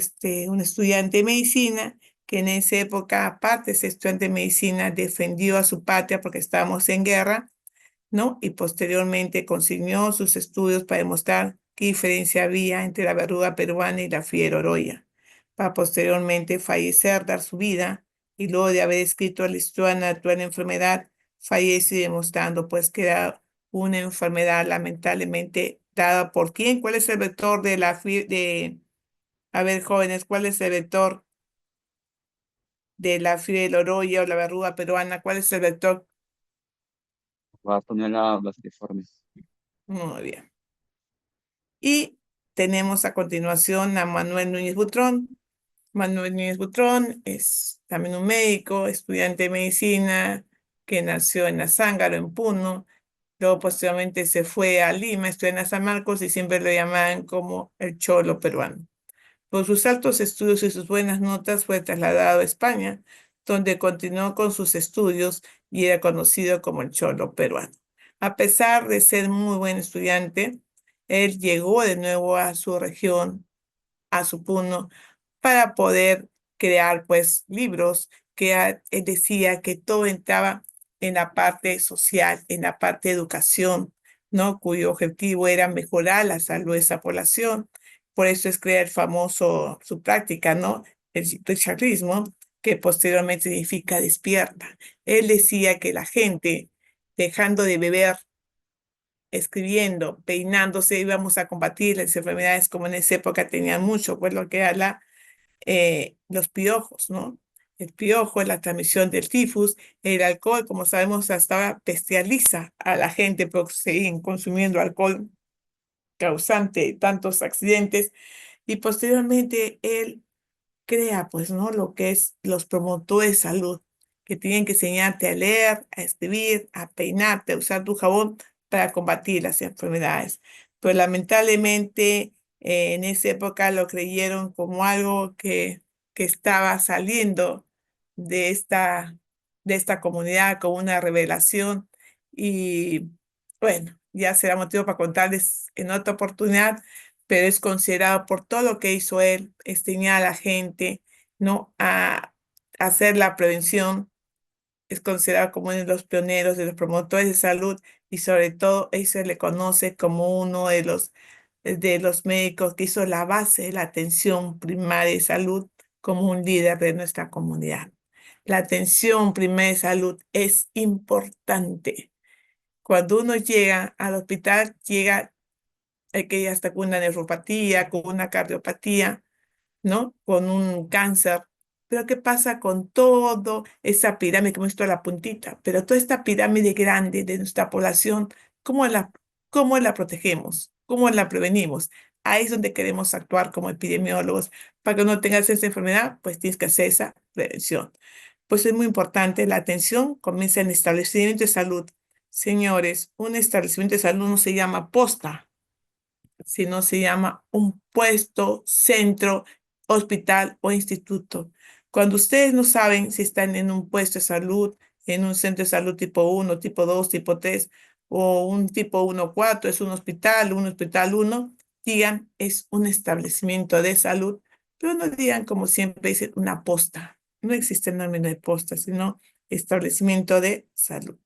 un estudiante de medicina, que en esa época, aparte, ese estudiante de medicina defendió a su patria porque estábamos en guerra, ¿no? Y posteriormente consignó sus estudios para demostrar qué diferencia había entre la verruga peruana y la fiebre oroya, para posteriormente fallecer, dar su vida, y luego de haber escrito la historia natural de la enfermedad, fallece demostrando, pues, que era una enfermedad lamentablemente dada por quién. ¿Cuál es el vector de la a ver, jóvenes, cuál es el vector de la fiebre oroya o la verruga peruana? ¿Cuál es el vector?
Va a poner las deformes.
Muy bien. Y tenemos a continuación a Manuel Núñez Butrón. Manuel Núñez Butrón es también un médico, estudiante de medicina, que nació en Azángaro, en Puno. Luego posteriormente se fue a Lima, estudió en San Marcos y siempre lo llamaban como el cholo peruano. Por sus altos estudios y sus buenas notas fue trasladado a España, donde continuó con sus estudios y era conocido como el cholo peruano. A pesar de ser muy buen estudiante, él llegó de nuevo a su región, a su Puno, para poder crear pues libros que él decía que todo entraba en la parte social, en la parte de educación, ¿no? Cuyo objetivo era mejorar la salud de esa población. Por eso es crear su práctica, ¿no? El richardismo, que posteriormente significa despierta. Él decía que la gente, dejando de beber, escribiendo, peinándose, íbamos a combatir las enfermedades como en esa época tenían mucho, pues lo que era los piojos, ¿no? El piojo, la transmisión del tifus, el alcohol, como sabemos, hasta ahora bestializa a la gente porque siguen consumiendo alcohol causante de tantos accidentes. Y posteriormente él crea, pues, ¿no? Lo que es los promotores de salud, que tienen que enseñarte a leer, a escribir, a peinarte, a usar tu jabón para combatir las enfermedades. Pero lamentablemente en esa época lo creyeron como algo que estaba saliendo de de esta comunidad como una revelación. Y bueno, ya será motivo para contarles en otra oportunidad, pero es considerado por todo lo que hizo él, enseñar a la gente, ¿no? A hacer la prevención. Es considerado como uno de los pioneros, de los promotores de salud y sobre todo él se le conoce como uno de los médicos que hizo la base de la atención primaria de salud como un líder de nuestra comunidad. La atención primaria de salud es importante. Cuando uno llega al hospital, llega que ya está con una nefropatía, con una cardiopatía, ¿no? Con un cáncer. Pero ¿qué pasa con toda esa pirámide que hemos visto a la puntita? Pero toda esta pirámide grande de nuestra población, ¿cómo cómo la protegemos? ¿Cómo la prevenimos? Ahí es donde queremos actuar como epidemiólogos. Para que no tengas esa enfermedad, pues tienes que hacer esa prevención. Pues es muy importante, la atención comienza en el establecimiento de salud. Señores, un establecimiento de salud no se llama posta, sino se llama un puesto, centro, hospital o instituto. Cuando ustedes no saben si están en un puesto de salud, en un centro de salud tipo 1, tipo 2, tipo 3 o un tipo 1-4, es un hospital 1, digan es un establecimiento de salud, pero no digan, como siempre dicen, una posta. No existe el término de posta, sino establecimiento de salud.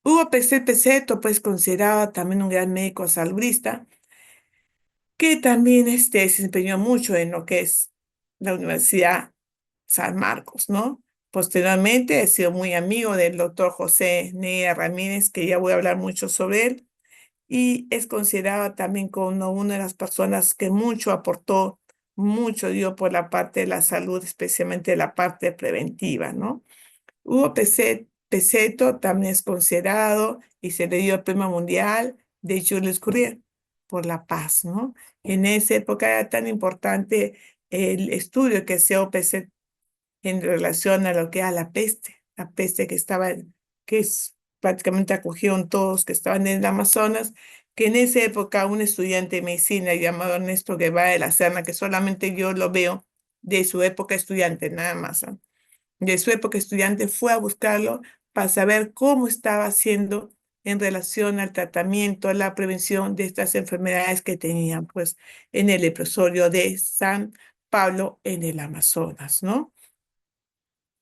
Hugo Peseto, pues considerado también un gran médico saludista, que también se desempeñó mucho en lo que es la Universidad San Marcos, ¿no? Posteriormente he sido muy amigo del doctor José Neira Ramírez, que ya voy a hablar mucho sobre él, y es considerado también como una de las personas que mucho aportó, mucho dio por la parte de la salud, especialmente la parte preventiva, ¿no? Hugo Peseto también es considerado y se le dio el premio mundial de Jules Courier por la paz, ¿no? En esa época era tan importante el estudio que hacía Peseto en relación a lo que era la peste que estaba, prácticamente acogieron todos que estaban en el Amazonas, que en esa época un estudiante de medicina llamado Ernesto Guevara de la Serna, que solamente yo lo veo de su época estudiante, nada más, ¿ah? De su época estudiante, fue a buscarlo para saber cómo estaba haciendo en relación al tratamiento, a la prevención de estas enfermedades que tenían, pues, en el leprosorio de San Pablo en el Amazonas, ¿no?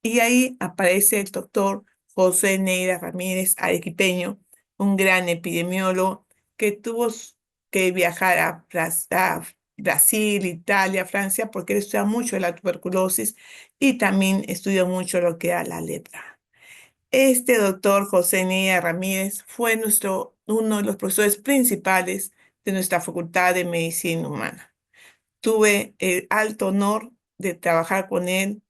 Y ahí aparece el doctor José Neira Ramírez, arequipeño, un gran epidemiólogo que tuvo que viajar a Brasil, Italia, Francia, porque él estudia mucho la tuberculosis y también estudió mucho lo que era la lepra. Este doctor José Neira Ramírez fue uno de los profesores principales de nuestra Facultad de Medicina Humana. Tuve el alto honor de trabajar con él,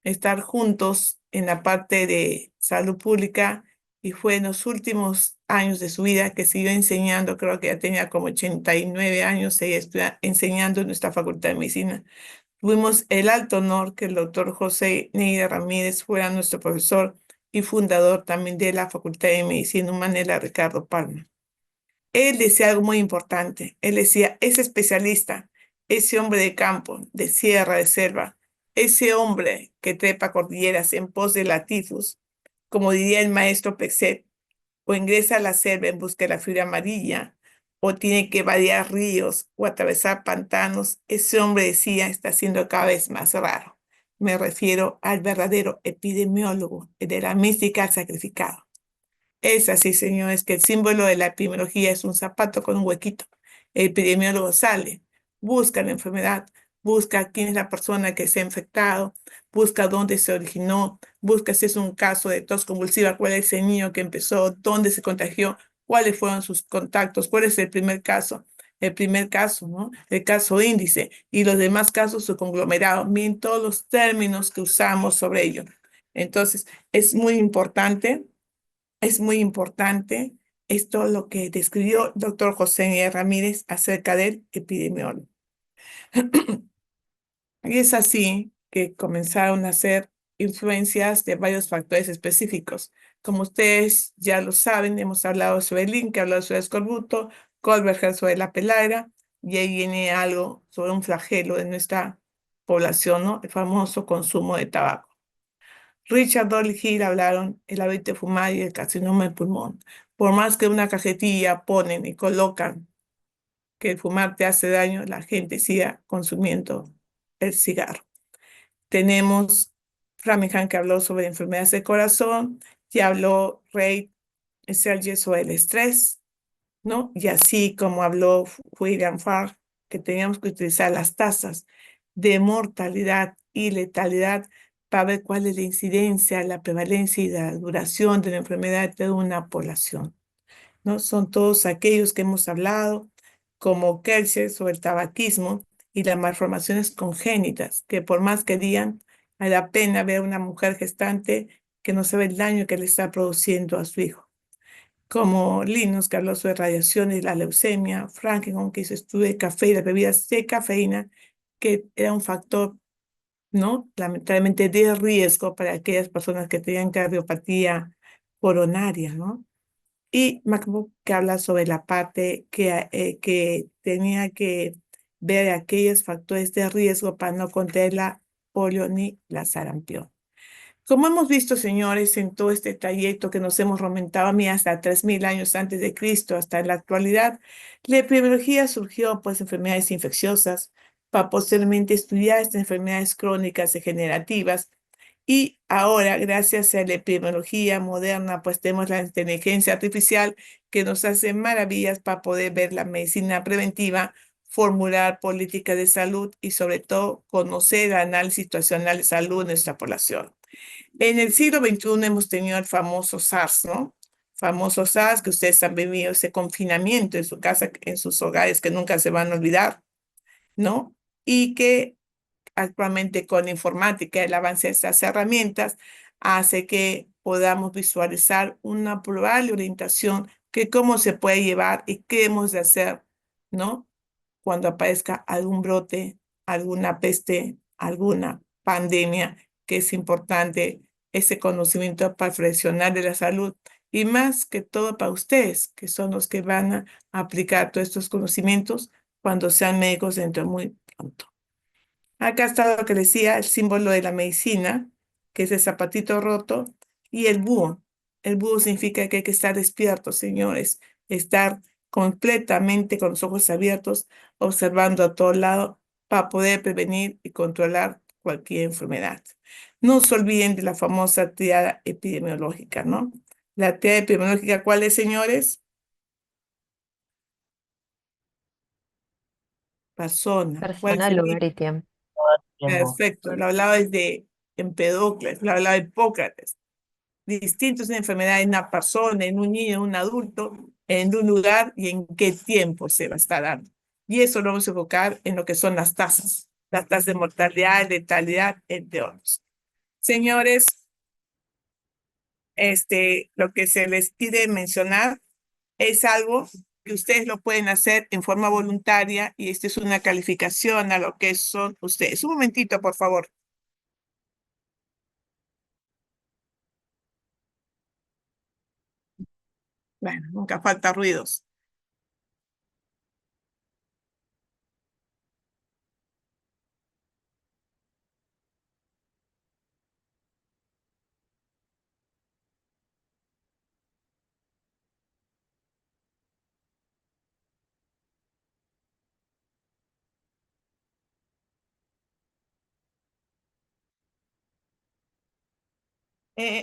estar juntos en la parte de salud pública, y fue en los últimos años de su vida que siguió enseñando. Creo que ya tenía como 89 años, seguía enseñando en nuestra Facultad de Medicina. Tuvimos el alto honor que el doctor José Neira Ramírez fuera nuestro profesor y fundador también de la Facultad de Medicina Humana, la Ricardo Palma. Él decía algo muy importante. Él decía, ese especialista, ese hombre de campo, de sierra, de selva, ese hombre que trepa cordilleras en pos de la tifus, como diría el maestro Pexet, o ingresa a la selva en busca de la fibra amarilla, o tiene que vadear ríos o atravesar pantanos, ese hombre, decía, está siendo cada vez más raro. Me refiero al verdadero epidemiólogo, el de la mística al sacrificado. Es así, señores, que el símbolo de la epidemiología es un zapato con un huequito. El epidemiólogo sale, busca la enfermedad, busca quién es la persona que se ha infectado, busca dónde se originó, busca si es un caso de tos convulsiva, cuál es ese niño que empezó, dónde se contagió, cuáles fueron sus contactos, cuál es el primer caso. El primer caso, ¿no? El caso índice y los demás casos, su conglomerado. Miren todos los términos que usamos sobre ello. Entonces, es muy importante esto lo que describió el doctor José Miguel Ramírez acerca del epidemiólogo. Y es así que comenzaron a hacer influencias de varios factores específicos. Como ustedes ya lo saben, hemos hablado sobre el Link, hablado sobre el escorbuto, Kohlberger sobre la peladra, y ahí viene algo sobre un flagelo de nuestra población, ¿no? El famoso consumo de tabaco. Richard Dolly Hill hablaron el hábito de fumar y el carcinoma del pulmón. Por más que una cajetilla ponen y colocan que el fumar te hace daño, la gente siga consumiendo el cigarro. Tenemos Framingham, que habló sobre enfermedades del corazón, y habló Ray Serge sobre el estrés, ¿no? Y así como habló William Farr, que teníamos que utilizar las tasas de mortalidad y letalidad para ver cuál es la incidencia, la prevalencia y la duración de la enfermedad de una población, ¿no? Son todos aquellos que hemos hablado, como Kelcher sobre el tabaquismo y las malformaciones congénitas, que por más que digan, vale la pena ver a una mujer gestante que no sabe el daño que le está produciendo a su hijo. Como Linus, que habló sobre radiación y la leucemia, Franklin, que hizo estudio de café y las bebidas de cafeína, que era un factor, ¿no? Lamentablemente de riesgo para aquellas personas que tenían cardiopatía coronaria, ¿no? Y MacBook, que habla sobre la parte que tenía que ver aquellos factores de riesgo para no contraer la polio ni la sarampión. Como hemos visto, señores, en todo este trayecto que nos hemos remontado a mí hasta 3000 años antes de Cristo, hasta la actualidad, la epidemiología surgió pues enfermedades infecciosas para posteriormente estudiar estas enfermedades crónicas degenerativas y ahora, gracias a la epidemiología moderna, pues tenemos la inteligencia artificial que nos hace maravillas para poder ver la medicina preventiva, formular políticas de salud y sobre todo conocer el análisis situacional de salud de nuestra población. En el siglo XXI hemos tenido el famoso SARS, ¿no? Famoso SARS, que ustedes han vivido ese confinamiento en su casa, en sus hogares, que nunca se van a olvidar, ¿no? Y que actualmente con la informática, el avance de estas herramientas, hace que podamos visualizar una probable orientación que cómo se puede llevar y qué hemos de hacer, ¿no? Cuando aparezca algún brote, alguna peste, alguna pandemia, que es importante ese conocimiento profesional de la salud y más que todo para ustedes, que son los que van a aplicar todos estos conocimientos cuando sean médicos dentro de muy pronto. Acá está lo que decía, el símbolo de la medicina, que es el zapatito roto, y el búho. El búho significa que hay que estar despiertos, señores, estar completamente con los ojos abiertos, observando a todo lado para poder prevenir y controlar cualquier enfermedad. No se olviden de la famosa triada epidemiológica, ¿no? La triada epidemiológica, ¿cuál es, señores? Persona. ¿Cuál es
Persona,
el
lugar y tiempo.
Tiempo.
Perfecto, lo hablaba desde Empedocles, lo hablaba de Hipócrates. Distintos en enfermedades en una persona, en un niño, en un adulto, en un lugar y en qué tiempo se va a estar dando. Y eso lo vamos a enfocar en lo que son las tasas de mortalidad, letalidad, entre otros. Señores, lo que se les pide mencionar es algo que ustedes lo pueden hacer en forma voluntaria y esta es una calificación a lo que son ustedes. Un momentito, por favor. Bueno, nunca falta ruidos.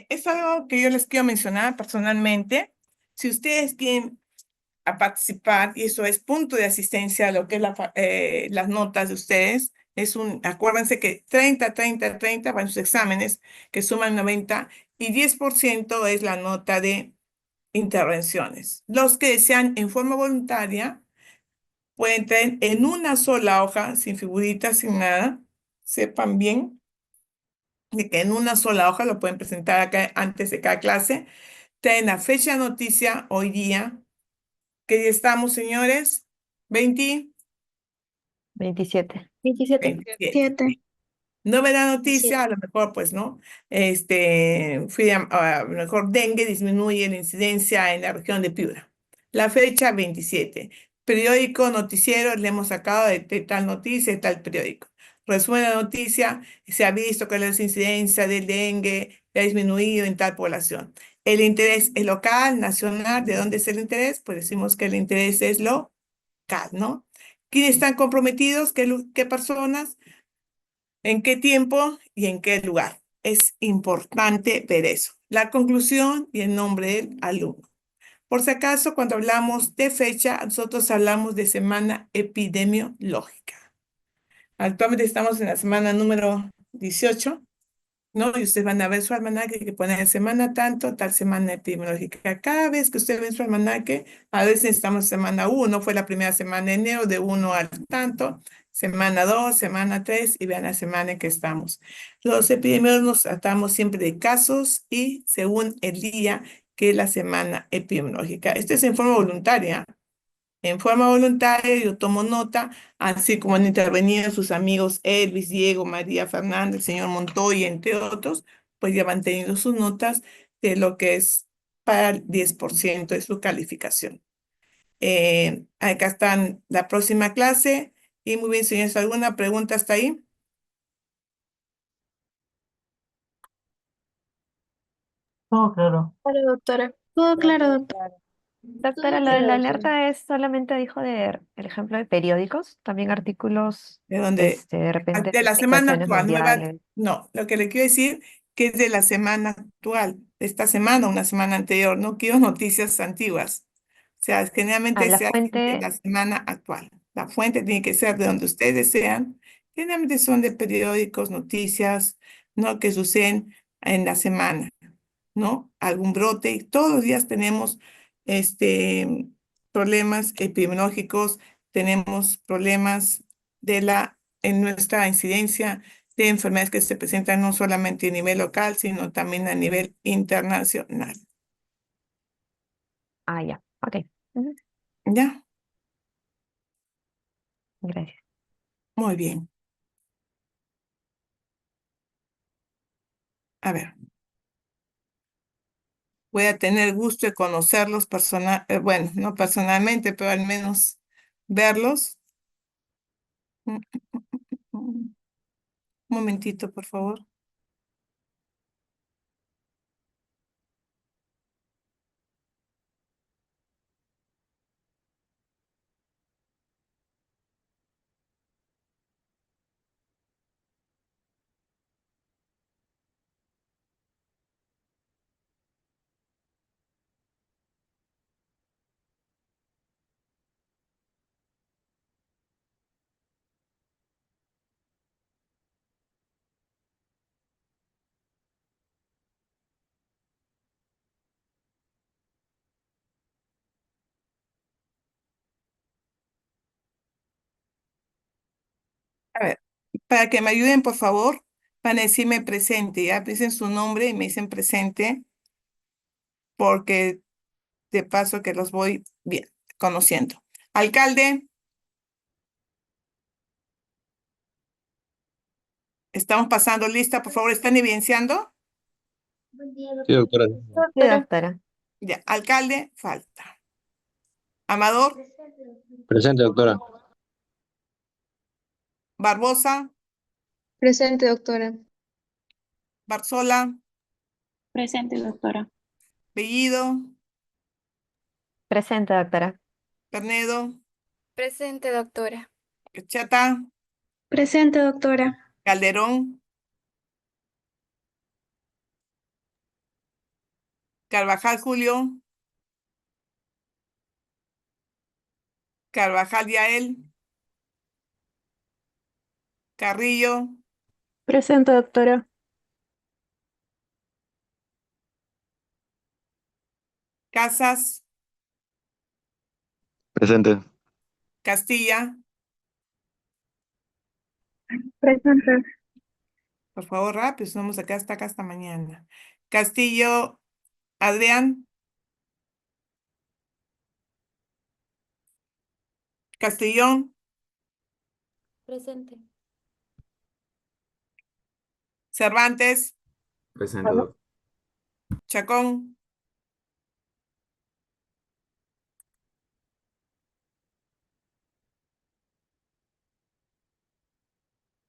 Es algo que yo les quiero mencionar personalmente. Si ustedes quieren a participar, y eso es punto de asistencia a lo que es las notas de ustedes, acuérdense que 30, 30, 30 van sus exámenes, que suman 90, y 10% es la nota de intervenciones. Los que desean en forma voluntaria pueden traer en una sola hoja, sin figuritas, sin nada, sepan bien de que en una sola hoja lo pueden presentar acá antes de cada clase. Traen la fecha de noticia hoy día, que ya estamos, señores, 20,
27.
27.
27. No ve la noticia,
27.
a lo mejor, pues, ¿no? A lo mejor dengue disminuye la incidencia en la región de Piura. La fecha 27. Periódico, noticiero, le hemos sacado de tal noticia, de tal periódico. Resumen de la noticia, se ha visto que la incidencia del dengue ha disminuido en tal población. El interés es local, nacional. ¿De dónde es el interés? Pues decimos que el interés es local, ¿no? ¿Quiénes están comprometidos? ¿Qué personas? ¿En qué tiempo y en qué lugar? Es importante ver eso. La conclusión y el nombre del alumno. Por si acaso, cuando hablamos de fecha, nosotros hablamos de semana epidemiológica. Actualmente estamos en la semana número 18, ¿no? Y ustedes van a ver su almanaque que pone semana tanto, tal semana epidemiológica. Cada vez que ustedes ven su almanaque, a veces estamos en semana 1, fue la primera semana de enero, de 1 al tanto, semana 2, semana 3, y vean la semana en que estamos. Los epidemiólogos nos tratamos siempre de casos y según el día que es la semana epidemiológica. Esto es en forma voluntaria. En forma voluntaria yo tomo nota, así como han intervenido sus amigos Elvis, Diego, María Fernández, el señor Montoya, entre otros, pues ya van teniendo sus notas de lo que es para el 10% de su calificación. Acá están la próxima clase. Y muy bien, señores, ¿alguna pregunta hasta ahí?
Todo claro.
Claro, doctora. Todo claro, doctora.
Doctora, lo de la alerta es solamente dijo de el ejemplo de periódicos, también artículos,
De donde,
de repente
de la semana
situaciones
actual,
mundiales.
no, lo que le quiero decir que es de la semana actual, de esta semana, una semana anterior, no quiero noticias antiguas. O sea,
Ah,
generalmente
la
se hace de
fuente,
la semana actual. La fuente tiene que ser de donde ustedes desean. Generalmente son de periódicos, noticias, ¿no? Que suceden en la semana, ¿no? Algún brote. Todos los días tenemos este, problemas epidemiológicos, tenemos problemas en nuestra incidencia de enfermedades que se presentan no solamente a nivel local, sino también a nivel internacional.
ya, ok. Ujú,
¿Ya?
gracias.
Muy bien. A ver, voy a tener gusto de conocerlos bueno, no personalmente, pero al menos verlos. Un momentito, por favor. A ver, para que me ayuden, por favor, van a decirme presente, ya dicen su nombre y me dicen presente, porque de paso que los voy bien conociendo. Alcalde, estamos pasando lista, por favor, ¿están evidenciando?
Sí, doctora.
Sí,
Doctora.
doctora.
Ya, alcalde, falta. Amador,
Presente, doctora.
Barbosa,
Presente, doctora.
Barzola,
Presente, doctora.
Bellido,
Presente, doctora.
Pernedo,
Presente, doctora.
Chata,
Presente, doctora.
Calderón, Carvajal Julio, Carvajal Yael, Carrillo,
Presente, doctora.
Casas,
Presente.
Castilla,
Presente.
por favor, rápido, estamos acá hasta mañana. Castillo, Adrián, Castellón,
Presente.
Cervantes,
Presente, doctor.
Chacón,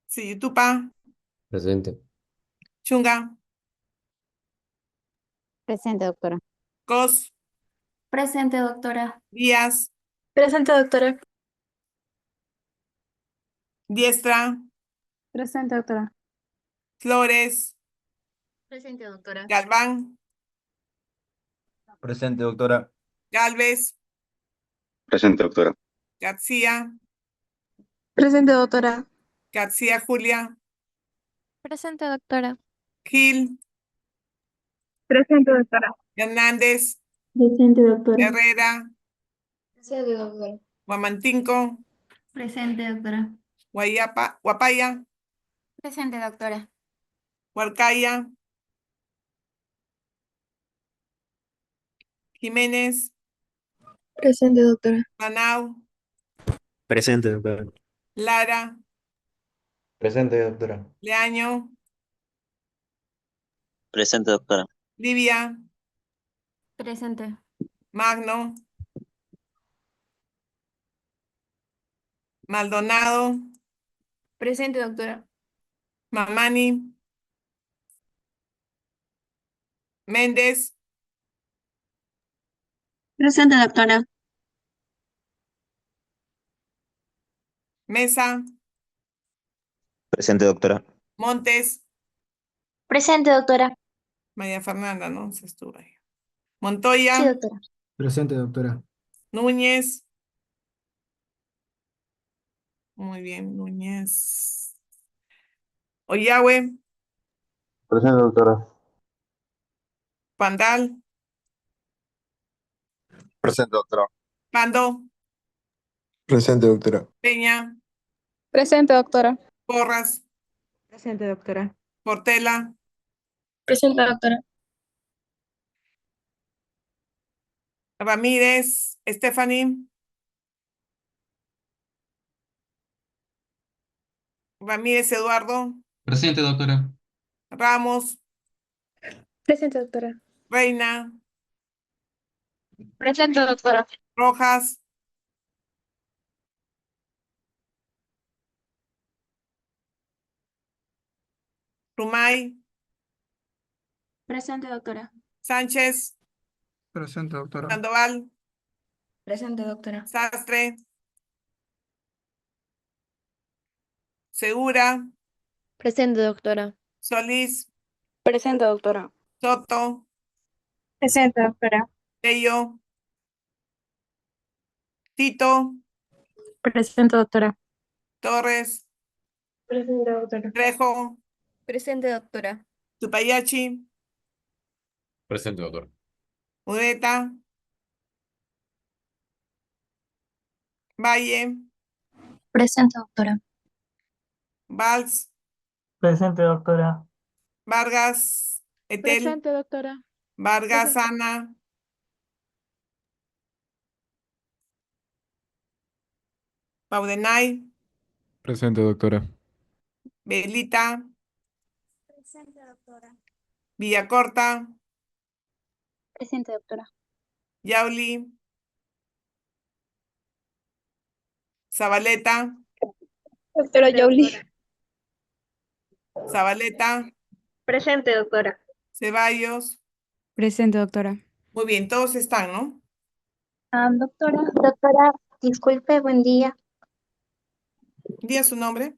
Siyutupa,
Presente.
Chunga,
Presente, doctora.
Cos,
Presente, doctora.
Díaz,
Presente, doctora.
Diestra,
Presente, doctora.
Flores,
Presente, doctora.
Galván,
Presente, doctora.
Galvez,
Presente, doctora.
García,
Presente, doctora.
García Julia,
Presente, doctora.
Gil,
Presente, doctora.
Hernández,
Presente, doctora.
Herrera,
Presente, doctora.
Guamantinco,
Presente, doctora.
Guapaya,
Presente, doctora.
Huarcaya, Jiménez,
Presente, doctora.
Manau,
Presente, doctora.
Lara,
Presente, doctora.
Leaño,
Presente, doctora.
Livia,
Presente.
Magno, Maldonado,
Presente, doctora.
Mamani, Méndez,
Presente, doctora.
Mesa,
Presente, doctora.
Montes,
Presente, doctora.
María Fernanda, ¿no? Se estuvo ahí.
Sí,
Montoya,
doctora.
Presente, doctora.
Núñez. Muy bien, Núñez. Oyahue,
Presente, doctora.
Pandal,
Presente, doctora.
Pando,
Presente, doctora.
Peña,
Presente, doctora.
Porras,
Presente, doctora.
Portela,
Presente, doctora.
Ramírez, Stephanie, Ramírez Eduardo,
Presente, doctora.
Ramos,
Presente, doctora.
Reina,
Presente, doctora.
Rojas, Rumay,
Presente, doctora.
Sánchez,
Presente, doctora.
Sandoval,
Presente, doctora.
Sastre, Segura,
Presente, doctora.
Solís,
Presente, doctora.
Soto,
Presente, doctora.
Bello, Tito,
Presente, doctora.
Torres,
Presente, doctora.
Trejo,
Presente, doctora.
Tupayachi,
Presente, doctora.
Ureta, Valle,
Presente, doctora.
Valls,
Presente, doctora.
Vargas, Etel,
doctora.
Vargas, Ana, Paudenay,
Presente, doctora.
Belita,
Presente, doctora.
Villacorta,
Presente, doctora.
Yauli, Zabaleta,
Doctora Yoli.
Zabaleta,
Presente, doctora.
Ceballos.
Presente, doctora.
Muy bien, todos están, ¿no?
Doctora. Doctora, disculpe, buen día.
Diga su nombre.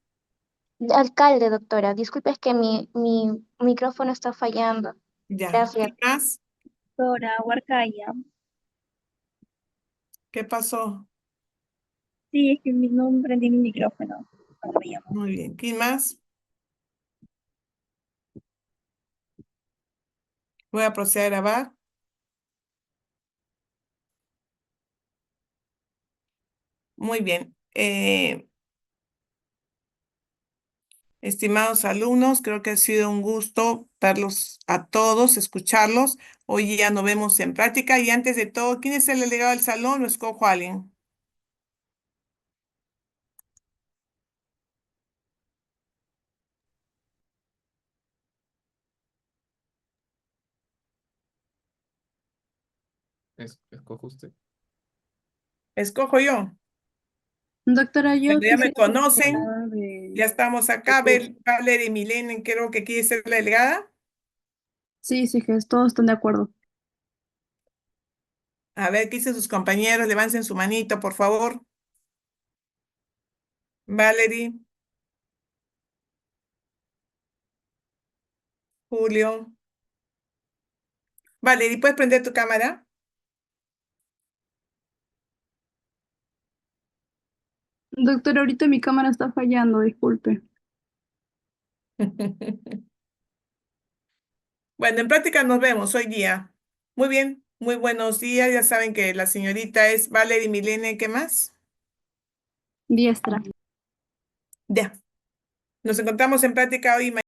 Alcalde, doctora. Disculpe, es que mi micrófono está fallando.
Ya.
Gracias.
¿Qué más?
Doctora Huarcaya.
¿Qué pasó?
Sí, es que no prendí mi micrófono cuando me llamó.
Muy bien. ¿Quién más? Voy a proceder a grabar. Muy bien. Estimados alumnos, creo que ha sido un gusto verlos a todos, escucharlos. Hoy ya nos vemos en práctica. Y antes de todo, ¿quién es el delegado del salón? ¿Lo escojo a alguien?
Escoge usted.
Escojo yo.
Doctora, yo
Cuando ya me
quisiera ser
conocen,
delegada de...
ya estamos acá. Valeria y Milena, creo que quiere ser la delegada.
Sí, sí, que todos están de acuerdo.
A ver, ¿qué dicen sus compañeros? Levanten su manito, por favor. Valerie, Julio. Valerie, ¿puedes prender tu cámara?
Doctora, ahorita mi cámara está fallando, disculpe.
Bueno, en práctica nos vemos hoy día. Muy bien, muy buenos días. Ya saben que la señorita es Valerie Milene, ¿qué más?
Diestra.
Ya. Nos encontramos en práctica hoy y mañana.